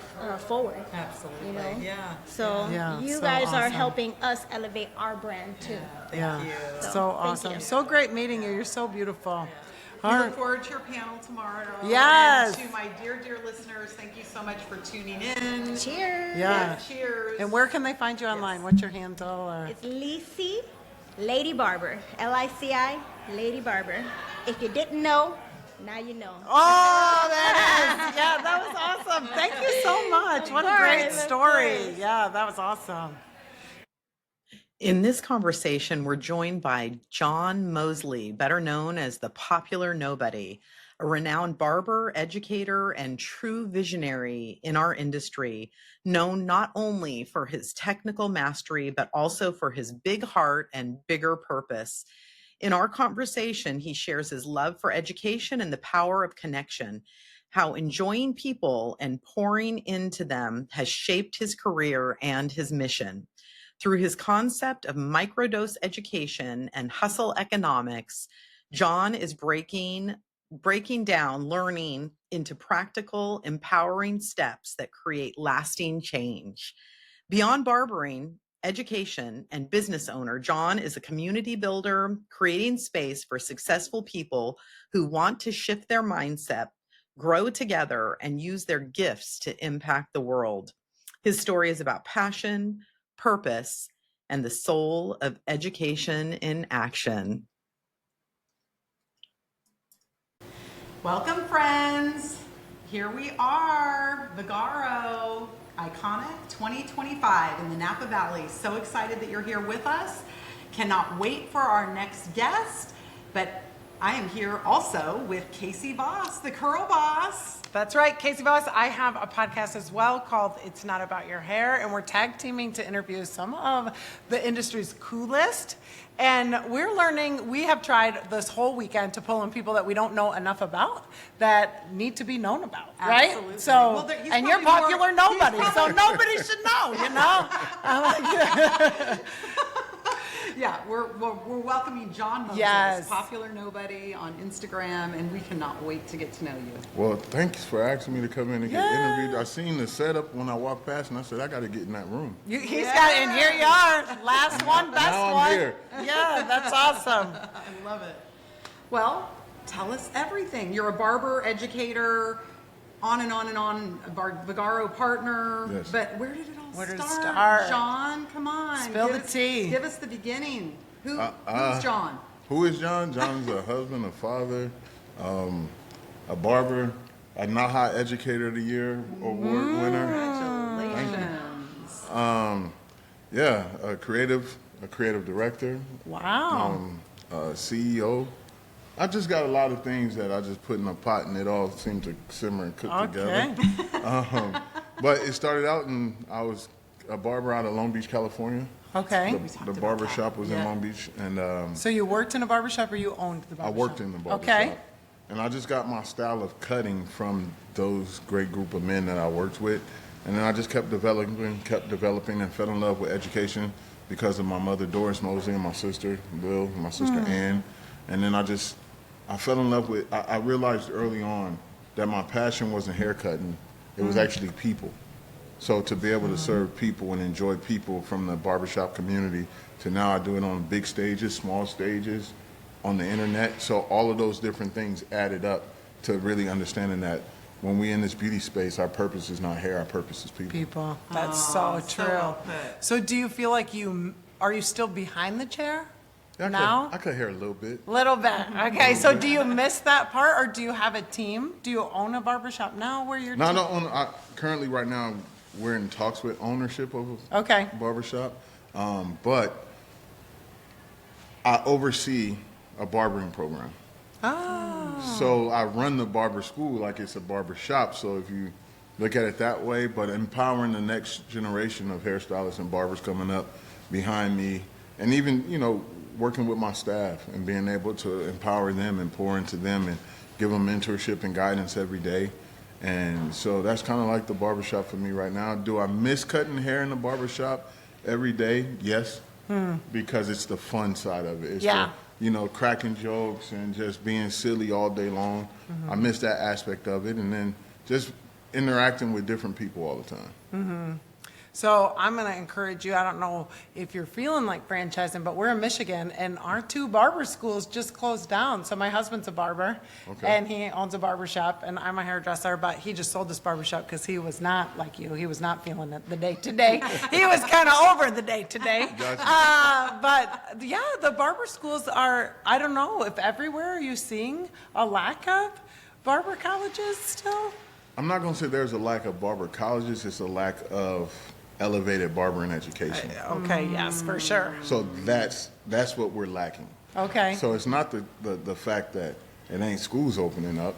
forward? Absolutely. Yeah. So you so guys are awesome. helping us elevate our brand too. Yeah. you. So awesome. you. So great meeting you. You're so beautiful. We All look right. forward to your panel tomorrow. Yes. And to my dear, dear listeners, thank you so much for tuning in. Cheers. Yeah. Cheers. And where can they find you online? What's your handle? Or? It's Lici Lady Barber. Lici Lady Barber. If you didn't know, now you know. Oh, that is. Yeah, that was awesome. Thank you so much. What a great story. Yeah, that was awesome. In this conversation, we're joined by John Mosley, better known as the Popular Nobody, a renowned barber, educator, and true visionary in our industry, known not only for his technical mastery, but also for his big heart and bigger purpose. In our conversation, he shares his love for education and the power of connection, how enjoying people and pouring into them has shaped his career and his mission. Through his concept of microdose education and hustle economics, John is breaking down learning into practical, empowering steps that create lasting change. Beyond barbering, education, and business owner, John is a community builder, creating space for successful people who want to shift their mindset, grow together, and use their gifts to impact the world. His story is about passion, purpose, and the soul of education in action. Welcome, friends. Here we are, Vagaro Iconic 2025 in the Napa Valley. So excited that you're here with us. Cannot wait for our next guest, but I am here also with Casey Voss, the Curl Boss. That's right, Casey Voss. I have a podcast as well called It's Not About Your Hair, and we're tag teaming to interview some of the industry's coolest. And we're learning, we have tried this whole weekend to pull in people that we don't know enough about that need to be known about, right? Absolutely. So, Well, he's and you're probably popular nobody, so nobody should know, you know? Yeah, we're welcoming John Mosley, Yes. popular nobody on Instagram, and we cannot wait to get to know you. Well, thanks for asking me to come in and get interviewed. I seen the setup when I walked past, and I said, I got to get in that room. He's got, and here you are, last one, best Now I'm one. here. Yeah, that's awesome. I love it. Well, tell us everything. You're a barber, educator, on and on and on, a Vagaro partner. Yes. But where did it all Where did it start? start? John, come on. Spill the tea. Give us the beginning. Who's John? Who is John? John's a husband, a father, a barber, a Naha Educator of the Year award winner. Congratulations. Yeah, a creative director, Wow. CEO. I just got a lot of things that I just put in a pot, and it all seemed to simmer and cook together. But it started out, and I was a barber out of Long Beach, California. Okay. The barber shop was in Yeah. Long Beach, and So you worked in a barbershop or you owned the I barbershop? worked in the barber Okay. shop. And I just got my style of cutting from those great group of men that I worked with. And then I just kept developing, and fell in love with education because of my mother, Doris Mosley, and my sister, Bill, and my sister, Ann. And then I fell in love with, I realized early on that my passion wasn't haircutting, it was actually people. So to be able to serve people and enjoy people from the barbershop community to now I do it on big stages, small stages, on the internet. So all of those different things added up to really understanding that when we in this beauty space, our purpose is not hair, our purpose is people. People. That's so true. well put. So do you feel like are you still behind the chair Yeah, now? I cut hair a little bit. Little bit. Okay, so do you miss that part or do you have a team? Do you own a barbershop now where you're No, I don't own, currently right now, we're in talks with ownership of Okay. a barbershop, but I oversee a barbering program. Oh. So I run the barber school like it's a barber shop. So if you look at it that way, but empowering the next generation of hairstylists and barbers coming up behind me, and even, working with my staff and being able to empower them and pour into them and give them mentorship and guidance every day. And so that's kind of like the barbershop for me right now. Do I miss cutting hair in the barbershop every day? Yes, because it's the fun side of it. It's Yeah. cracking jokes and just being silly all day long. I miss that aspect of it, and then just interacting with different people all the time. So I'm going to encourage you. I don't know if you're feeling like franchising, but we're in Michigan, and our 2 barber schools just closed down. So my husband's a barber, and he owns a barber shop, and I'm a hairdresser, but he just sold this barber shop because he was not like you. He was not feeling it the day-to-day. He was kind of over the day-to-day. Gotcha. But, yeah, the barber schools are, I don't know, if everywhere are you seeing a lack of barber colleges still? I'm not going to say there's a lack of barber colleges. It's a lack of elevated barbering education. Okay, yes, for sure. So that's what we're lacking. Okay. So it's not the fact that it ain't schools opening up.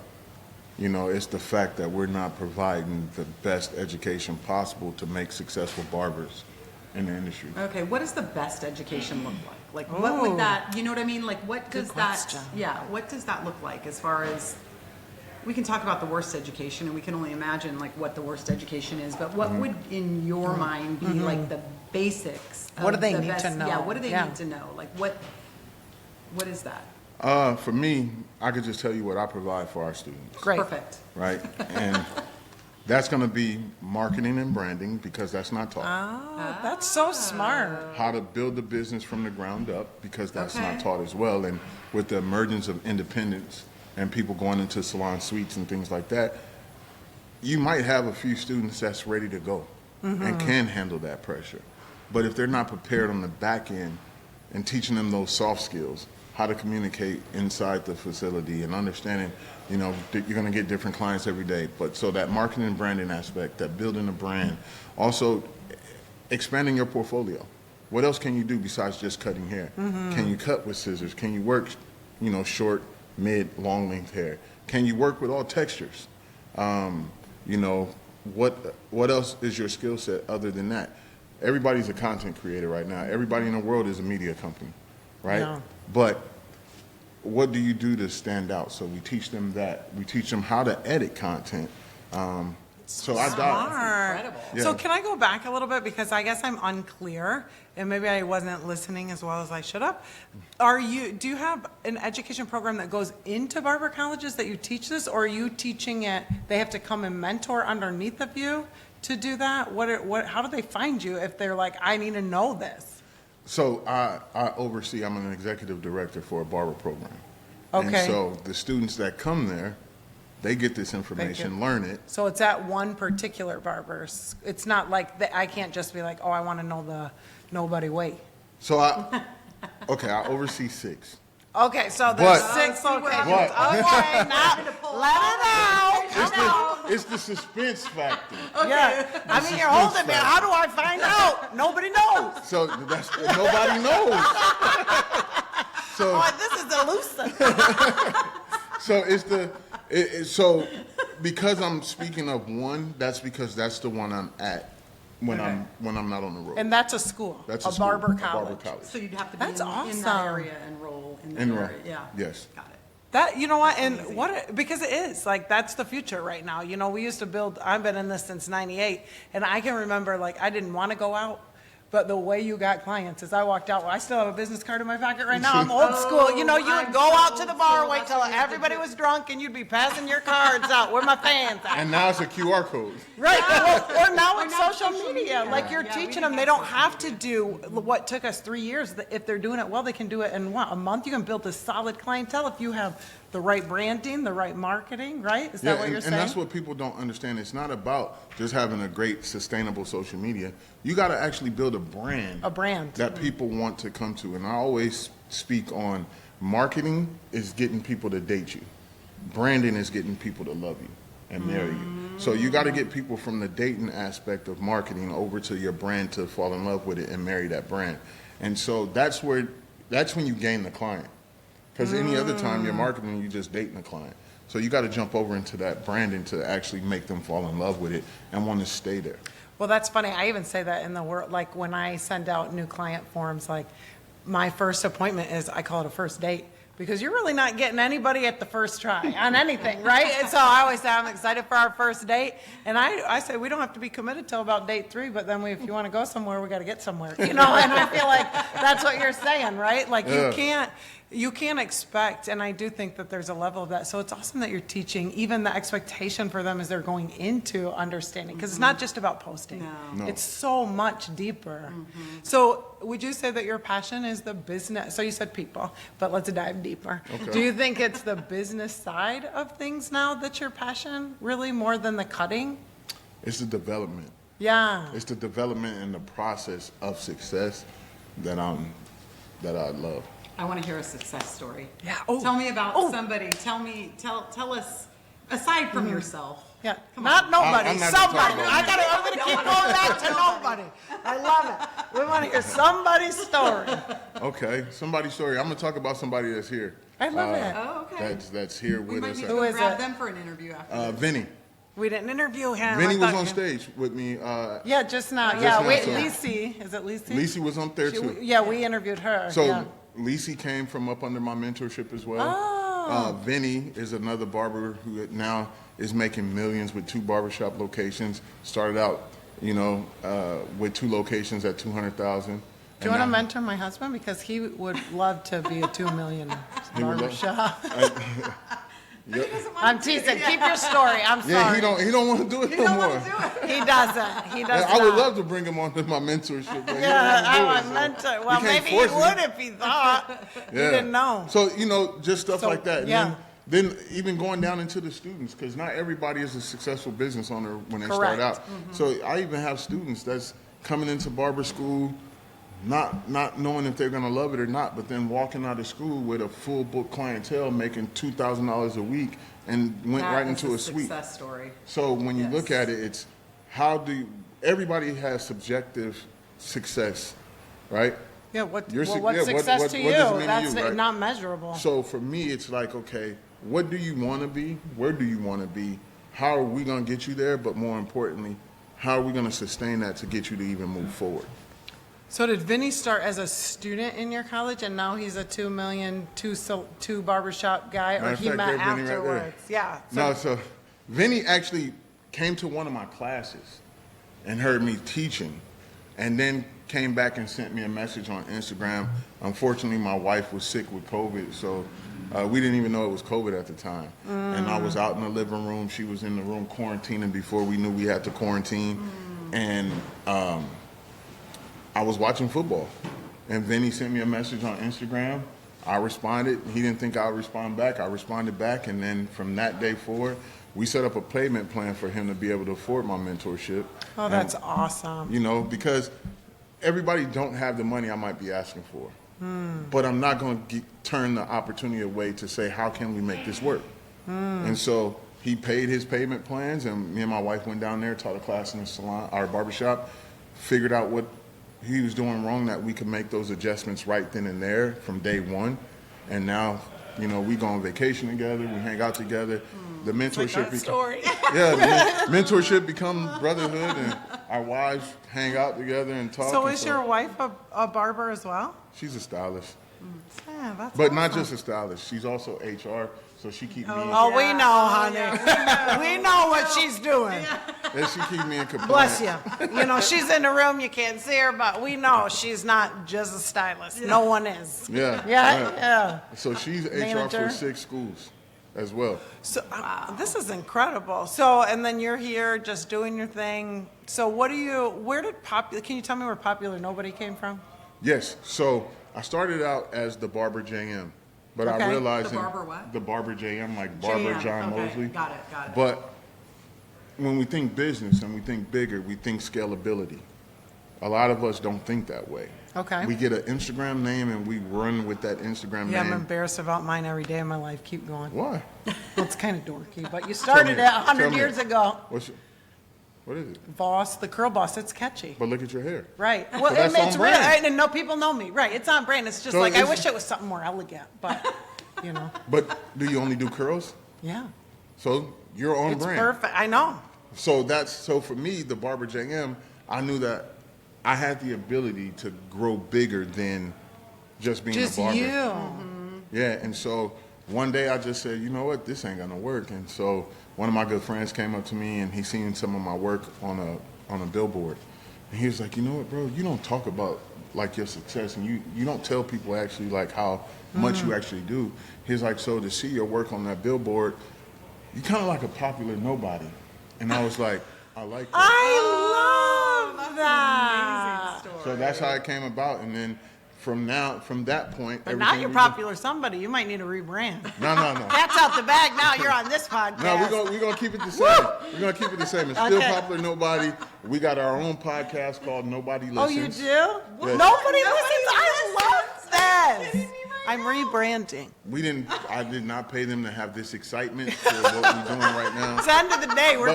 It's the fact that we're not providing the best education possible to make successful barbers in the industry. Okay, what does the best education look like? Like, what would that, you know what I mean? Like, what does question. what does that look like as far as, we can talk about the worst education, and we can only imagine like what the worst education is, but what would in your mind be like the basics of What do they the need best, to know? Yeah, what do they Yeah. need to know? Like, what is that? For me, I could just tell you what I provide for our students. Great. Perfect. Right? And that's going to be marketing and branding, because that's not taught. Oh, that's so smart. How to build the business from the ground up, because that's Okay. not taught as well. And with the emergence of independence and people going into salon suites and things like that, you might have a few students that's ready to go and can handle that pressure. But if they're not prepared on the back end and teaching them those soft skills, how to communicate inside the facility and understanding, you know, that you're going to get different clients every day. But so that marketing and branding aspect, that building a brand, also expanding your portfolio. What else can you do besides just cutting hair? Can you cut with scissors? Can you work, you know, short, mid, long length hair? Can you work with all textures? You know, what else is your skill set other than that? Everybody's a content creator right now. Everybody in the world is a media company, right? Yeah. But what do you do to stand out? So we teach them that. We teach them how to edit content. So I dive. Incredible. Yeah. So can I go back a little bit, because I guess I'm unclear and maybe I wasn't listening as well as I should have. Do you have an education program that goes into barber colleges that you teach this, or are you teaching it, they have to come and mentor underneath of you to do that? How do they find you if they're like, I need to know this? So I oversee, I'm an executive director for a barber program. Okay. And so the students that come there, they get this information, learn it. So it's at one particular barber's. It's not like, I can't just be like, oh, I want to know the nobody way. So I oversee 6. Okay, so there's But- 6 locations. But- Okay, now, let it out. It's the suspense factor. Yeah, I mean, you're holding me. How do I find out? Nobody knows. So that's nobody knows. So Boy, this is elusive. so so because I'm speaking of one, that's because that's the one I'm at when I'm not on the road. And that's a school, That's a school, barber a college. barber college. So you'd have to be That's in awesome. that area, enroll in that Enroll. area. Yeah. Yes. Got it. That, you know what, and because it is, like, that's the future right now. You know, we used to build, I've been in this since 98, and I can remember, like, I didn't want to go out, but the way you got clients is I walked out, I still have a business card in my pocket right now, I'm old school. You know, you would I'm go so out to the old bar, school. wait That's till what you have to everybody do. was drunk, and you'd be passing your cards out, where my fans at? And now it's a QR code. Right, or now it's now social social media, media. like you're Yeah, we teaching did them, have they don't social have to do what took us 3 years. If they're doing it well, they can do it in what, a month? You can build a solid clientele if you have the right branding, the right marketing, right? Is that what you're saying? And that's what people don't understand. It's not about just having a great, sustainable social media. You got to actually build a brand. A brand. That people want to come to. And I always speak on marketing is getting people to date you. Branding is getting people to love you and marry you. So you got to get people from the dating aspect of marketing over to your brand to fall in love with it and marry that brand. And so that's when you gain the client. Because any other time you're marketing, you're just dating a client. So you got to jump over into that branding to actually make them fall in love with it and want to stay there. Well, that's funny. I even say that in the world, like when I send out new client forms, like my first appointment is, I call it a first date, because you're really not getting anybody at the first try on anything, right? And so I always say I'm excited for our first date. And I say we don't have to be committed till about date 3, but then if you want to go somewhere, we got to get somewhere, you know? And I feel like that's what you're saying, right? Like you can't expect, and I do think that there's a level of that. So it's awesome that you're teaching even the expectation for them as they're going into understanding, because it's not just about posting. No. It's so much deeper. So would you say that your passion is the business? So you said people, but let's dive deeper. Okay. Do you think it's the business side of things now that's your passion, really, more than the cutting? It's the development. Yeah. It's the development and the process of success that I love. I want to hear a success story. Yeah. Oh. Tell me about Oh. somebody. Tell us, aside from yourself. Yeah, not nobody, I'm not somebody. talking about I'm gonna keep going back to nobody. I love it. We want to hear somebody's story. Okay, somebody's story. I'm going to talk about somebody that's here. I love it. Oh, okay. That's here We with might us. need to Who go is grab it? them for an interview after. Vinny. We didn't interview him. Vinny I was thought on you- stage with me. Yeah, just now. Just Yeah, now, wait, so- Lici. Is it Lici? Lici was on there too. Yeah, we interviewed her. So yeah. Lici came from up under my mentorship as well. Oh. Vinny is another barber who now is making millions with 2 barbershop locations. Started out, with 2 locations at $200,000. Do you want to mentor my husband? Because he would love to be a $2 million barbershop. Yep. I'm teasing. Keep your story. I'm sorry. Yeah, he don't want to do it no more. He doesn't. He does I would not. love to bring him onto my mentorship. But Yeah, he don't I wanna meant do it, to. Well, you can't maybe he force would him. if he thought. You Yeah. didn't know. So, just stuff So, like that. And yeah. then even going down into the students, because not everybody is a successful business owner when they Correct. start out. So I even have students that's coming into barber school, not knowing if they're gonna love it or not, but then walking out of school with a full book clientele, making $2,000 a week, and went right into a suite. Success story. So when you look at it, it's everybody has subjective success, right? Yeah, what's Your success to you? what does it mean to That's you, right? not measurable. So for me, it's like, okay, what do you want to be? Where do you want to be? How are we going to get you there? But more importantly, how are we going to sustain that to get you to even move forward? So did Vinny start as a student in your college, and now he's a $2 million, two barbershop guy, or he met afterwards? Yeah. So Vinny actually came to one of my classes and heard me teaching, and then came back and sent me a message on Instagram. Unfortunately, my wife was sick with COVID, so we didn't even know it was COVID at the time. And I was out in the living room. She was in the room quarantining before we knew we had to quarantine. And I was watching football, and Vinny sent me a message on Instagram. I responded. He didn't think I would respond back. I responded back, and then from that day forward, we set up a payment plan for him to be able to afford my mentorship. Oh, that's awesome. You know, because everybody don't have the money I might be asking for. But I'm not going to turn the opportunity away to say, how can we make this work? And so he paid his payment plans, and me and my wife went down there, taught a class in the salon, our barbershop, figured out what he was doing wrong, that we could make those adjustments right then and there from day one. And now, you know, we go on vacation together, we hang out together. The mentorship mentorship becomes brotherhood, and our wives hang out together and talk. So is your wife a barber as well? She's a stylist. Yeah, that's But not awesome. just a stylist, she's also HR, so she keep me Oh, we know, honey. We know what she's doing. and she keep me in compliance. Bless you. You know, she's in the room, you can't see her, but we know she's not just a stylist. No one is. Yeah. Yeah, right. yeah. So she's HR Manager. for 6 schools as well. So this is incredible. So, and then you're here just doing your thing. So can you tell me where Popular Nobody came from? Yes. So I started out as the Barber JM, but Okay. I realized The Barber what? the Barber JM, like Barber JM, John okay, Mosley. got it. But when we think business and we think bigger, we think scalability. A lot of us don't think that way. Okay. We get an Instagram name and we run with that Instagram Yeah, name. I'm embarrassed about mine every day of my life. Keep going. Why? Well, it's kind of dorky, but you started it Tell 100 me. years ago. What is it? Voss, the curl boss, it's catchy. But look at your hair. Right. Well, that's it's on real. brand. And no, people know me. Right. It's on brand. It's just So like, I it's- wish it was something more elegant, but, you know, But do you only do curls? yeah. So you're on It's brand. perfect. I know. So for me, the Barber JM, I knew that I had the ability to grow bigger than just being Just a barber. you. Yeah, and so one day I just said, you know what, this ain't gonna work. And so one of my good friends came up to me and he seen some of my work on a billboard. And he was like, you know what, bro, you don't talk about like your success, and you don't tell people actually like how much you actually do. He's like, so to see your work on that billboard, you kind of like a popular nobody. And I was like, I like that. I love that. So that's how it came about. And then from that point, But now you're popular somebody. You might need to rebrand. No. That's out the bag now. You're on this podcast. No, we're gonna keep it the same. We're gonna keep it the same. It's still Okay. Popular Nobody. We got our own podcast called Nobody Listens. Oh, you do? Yes. Nobody listens. I love this. I'm rebranding. I did not pay them to have this excitement for what we're doing right now. It's the end of the day. We're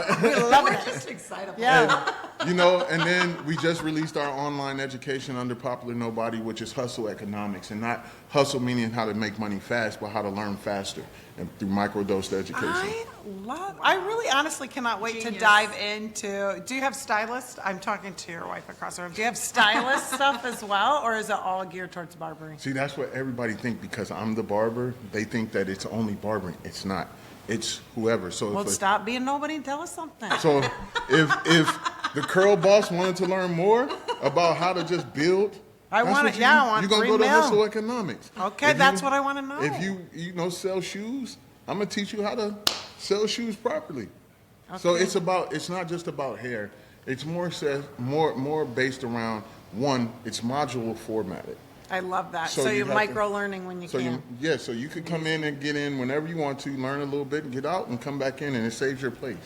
loving it. Just excited. Yeah. And then we just released our online education under Popular Nobody, which is hustle economics, and not hustle meaning how to make money fast, but how to learn faster and through microdosed education. I really honestly cannot wait to Genius. dive into, do you have stylists? I'm talking to your wife across the room. Do you have stylist stuff as well, or is it all geared towards barbering? See, that's what everybody think, because I'm the barber. They think that it's only barbering. It's not. It's whoever. So Well, stop being nobody and tell us something. So if the curl boss wanted to learn more about how to just build, I that's want what it. Yeah, I want you're gonna 3 go to mil. hustle economics. Okay, If that's what I want to know. If you sell shoes, I'm gonna teach you how to sell shoes properly. So Okay. it's not just about hair. It's more based around, one, it's modular formatted. I love that. So So, you you're have micro learning when you can. So you could come in and get in whenever you want to, learn a little bit and get out and come back in, and it saves your place.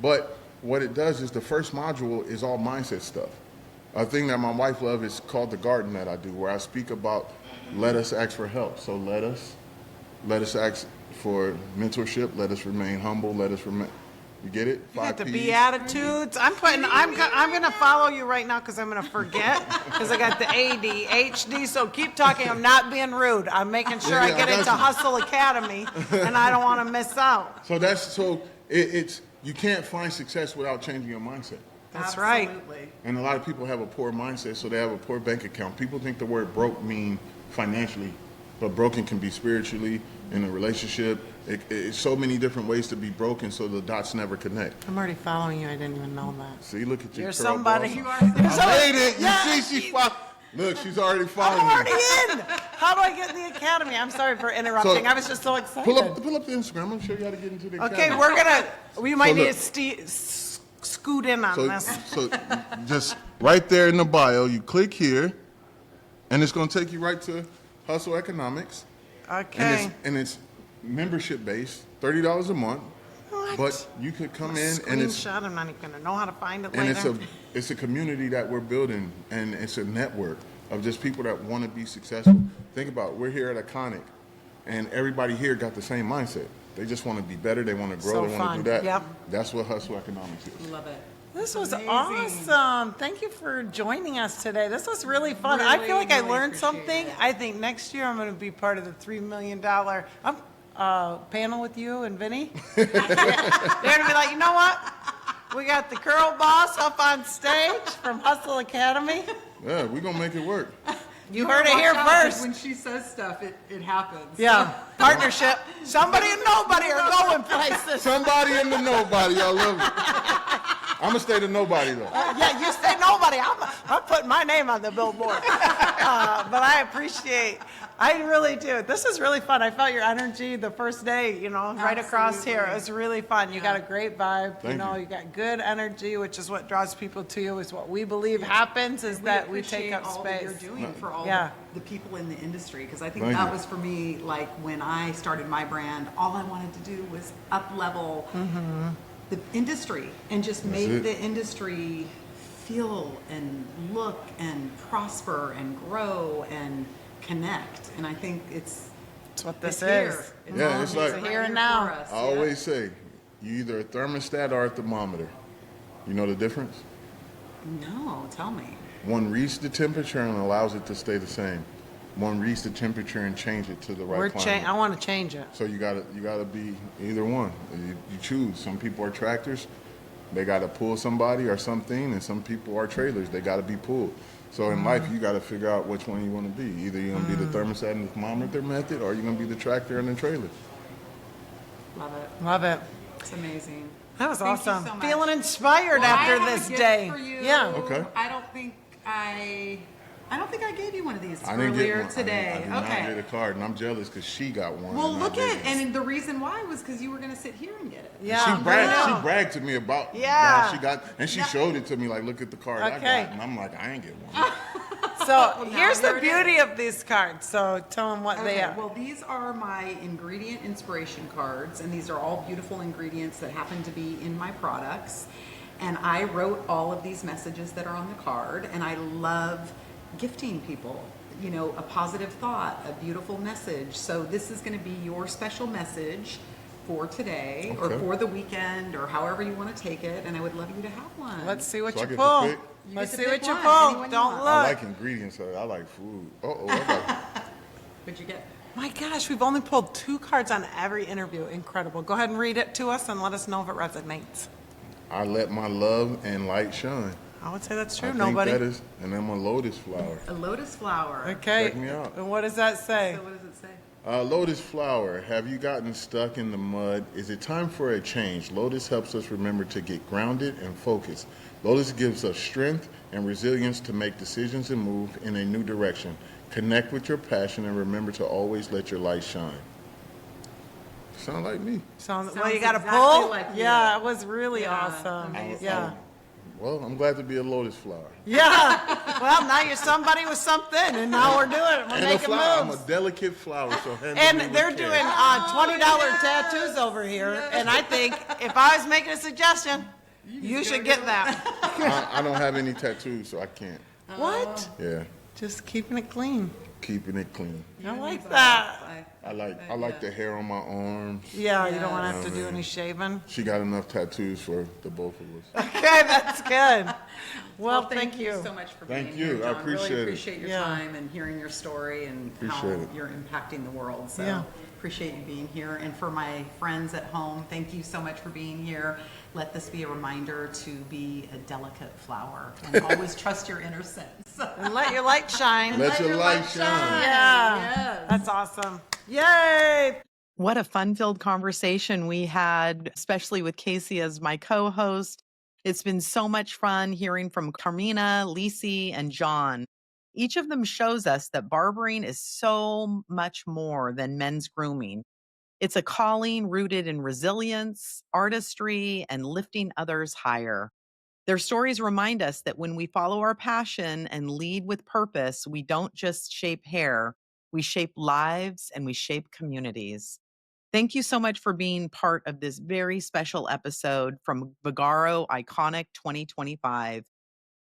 But what it does is the first module is all mindset stuff. A thing that my wife loves is called the garden that I do, where I speak about let us ask for help. So let us ask for mentorship. Let us remain humble. Let us remain. You get it? You got the P's. Beatitudes. I'm going to follow you right now because I'm going to forget because I got the ADHD. So keep talking. I'm not being rude. I'm making sure I get into Hustle Academy, and I don't want to miss out. So it's you can't find success without changing your mindset. That's right. And a lot of people have a poor mindset, so they have a poor bank account. People think the word broke mean financially, but broken can be spiritually, in a relationship. It's so many different ways to be broken, so the dots never connect. I'm already following you. I didn't even know that. See, look at you. You're girl somebody. boss. You are. I made it. You see, she's look, she's already following I'm me. already in. How do I get in the academy? I'm sorry for interrupting. So, I was just so excited. Pull up the Instagram. I'm sure you how to get into the Okay, academy. we might So need look. to scoot in on this. So just right there in the bio, you click here, and it's going to take you right to Hustle Economics. Okay. And it's membership based, $30 a month. What? But you could come in and it's Screenshot. I'm not even going to know how to find it and later. it's a community that we're building, and it's a network of just people that want to be successful. Think about it, we're here at Iconic, and everybody here got the same mindset. They just want to be better. They want to grow. So they want fun. to do that. Yep. That's what Hustle Economics is. Love it. This was Amazing. awesome. Thank you for joining us today. This was really fun. I feel like I Really learned appreciate something. it. I think next year I'm going to be part of the $3 million panel with you and Vinny. They're going to be like, you know what? We got the girl boss up on stage from Hustle Academy. Yeah, we're gonna make it work. You heard it here Watch out, 'cause first. When she says stuff, it happens. Yeah, partnership. Somebody and nobody are going places. Somebody in the nobody. I love it. I'm gonna stay the nobody though. Yeah, you say nobody. I'm putting my name on the billboard. But I appreciate. I really do. This is really fun. I felt your energy the first day. Right across here. It was really fun. You got a great vibe. Thank you. You got good energy, which is what draws people to you. Is what we believe happens. Is that we take up all that space. you're doing for all Yeah. the people in the industry, because I think Thank that you. was for me, like when I started my brand, all I wanted to do was up level the industry and just make it. the industry feel and look and prosper and grow and connect. And I think it's what this here. is. It's Yeah, all it's right like- Here and now. for us, I yeah. always say, you either a thermostat or a thermometer. You know the difference? No, tell me. One reads the temperature and allows it to stay the same. One reads the temperature and change it to the right climate. I want to change it. So you gotta be either one. You choose. Some people are tractors, they gotta pull somebody or something, and some people are trailers, they gotta be pulled. So in life, you gotta figure out which one you want to be. Either you're gonna be the thermostat and the thermometer method, or you're gonna be the tractor and the trailer. Love it. Love it. It's amazing. That was Thank you awesome. so much. Feeling inspired Well, I after have a this gift day. for you. Yeah. Okay. I don't think I gave you one of these I didn't earlier get one. today. I did okay. not get a card, and I'm jealous because she got one. Well, and I look at, didn't. and the reason why was because you were going to sit here and get it. Yeah. She bragged. I know. She bragged to me about Yeah. how she got, and she showed it to me like, look at the card I Okay. got, and I'm like, I ain't get one. So now here's the here it beauty of these cards. So tell them what they Okay, are. well, these are my ingredient inspiration cards, and these are all beautiful ingredients that happen to be in my products. And I wrote all of these messages that are on the card, and I love gifting people, a positive thought, a beautiful message. So this is going to be your special message for today or Okay. for the weekend or however you want to take it, and I would love you to have one. Let's see what So I you get to pull. pick? You Let's get see to what pick you one, pull. anyone you Don't want. look. I like ingredients. I like food. I got What'd you get? My gosh, we've only pulled 2 cards on every interview. Incredible. Go ahead and read it to us and let us know if it resonates. I let my love and light shine. I would say that's true. I think Nobody. that is, and I'm a lotus flower. A lotus flower. Okay. Check me out. And what does that say? So what does it say? Lotus flower, have you gotten stuck in the mud? Is it time for a change? Lotus helps us remember to get grounded and focused. Lotus gives us strength and resilience to make decisions and move in a new direction. Connect with your passion and remember to always let your light shine. Sound like me. Well, Sounds you got to exactly pull? like you. Yeah, it was really Yeah, awesome. amazing. Yeah. Well, I'm glad to be a lotus flower. Yeah. Well, now you're somebody with something, and now we're doing it. We're And a making flower. I'm moves. a delicate flower, so handle me And with they're care. doing $20 tattoos over here. And I think if I was making a suggestion, You should get that. I don't have any tattoos, so I can't. What? Yeah, Just keeping it clean. keeping it clean. I like that. I like the hair on my arms. Yeah, you don't want to have to do any shaving. She got enough tattoos for the both of us. Okay, that's good. Well, thank you. so much for Thank being you. here, John. I appreciate really it. appreciate your Yeah. time and hearing your story and how Appreciate it. you're impacting the world. So Yeah. appreciate you being here. And for my friends at home, thank you so much for being here. Let this be a reminder to be a delicate flower and always trust your inner sense. And let your light shine. Let your light shine. Yeah. Yes. That's awesome. Yay. What a fun-filled conversation we had, especially with Casey as my co-host. It's been so much fun hearing from Carmina, Lici, and John. Each of them shows us that barbering is so much more than men's grooming. It's a calling rooted in resilience, artistry, and lifting others higher. Their stories remind us that when we follow our passion and lead with purpose, we don't just shape hair, we shape lives and we shape communities. Thank you so much for being part of this very special episode from Vagaro Iconic 2025.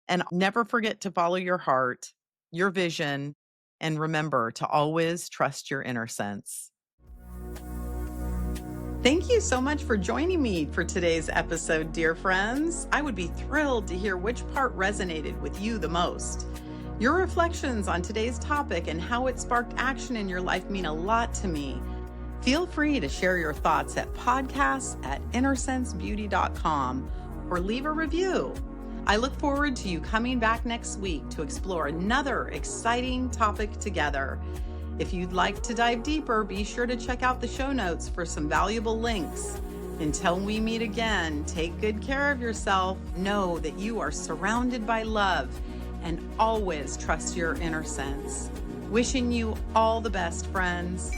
And never forget to follow your heart, your vision, and remember to always trust your inner sense. Thank you so much for joining me for today's episode, dear friends. I would be thrilled to hear which part resonated with you the most. Your reflections on today's topic and how it sparked action in your life mean a lot to me. Feel free to share your thoughts at podcasts@innersensebeauty.com or leave a review. I look forward to you coming back next week to explore another exciting topic together. If you'd like to dive deeper, be sure to check out the show notes for some valuable links. Until we meet again, take good care of yourself. Know that you are surrounded by love and always trust your inner sense. Wishing you all the best, friends.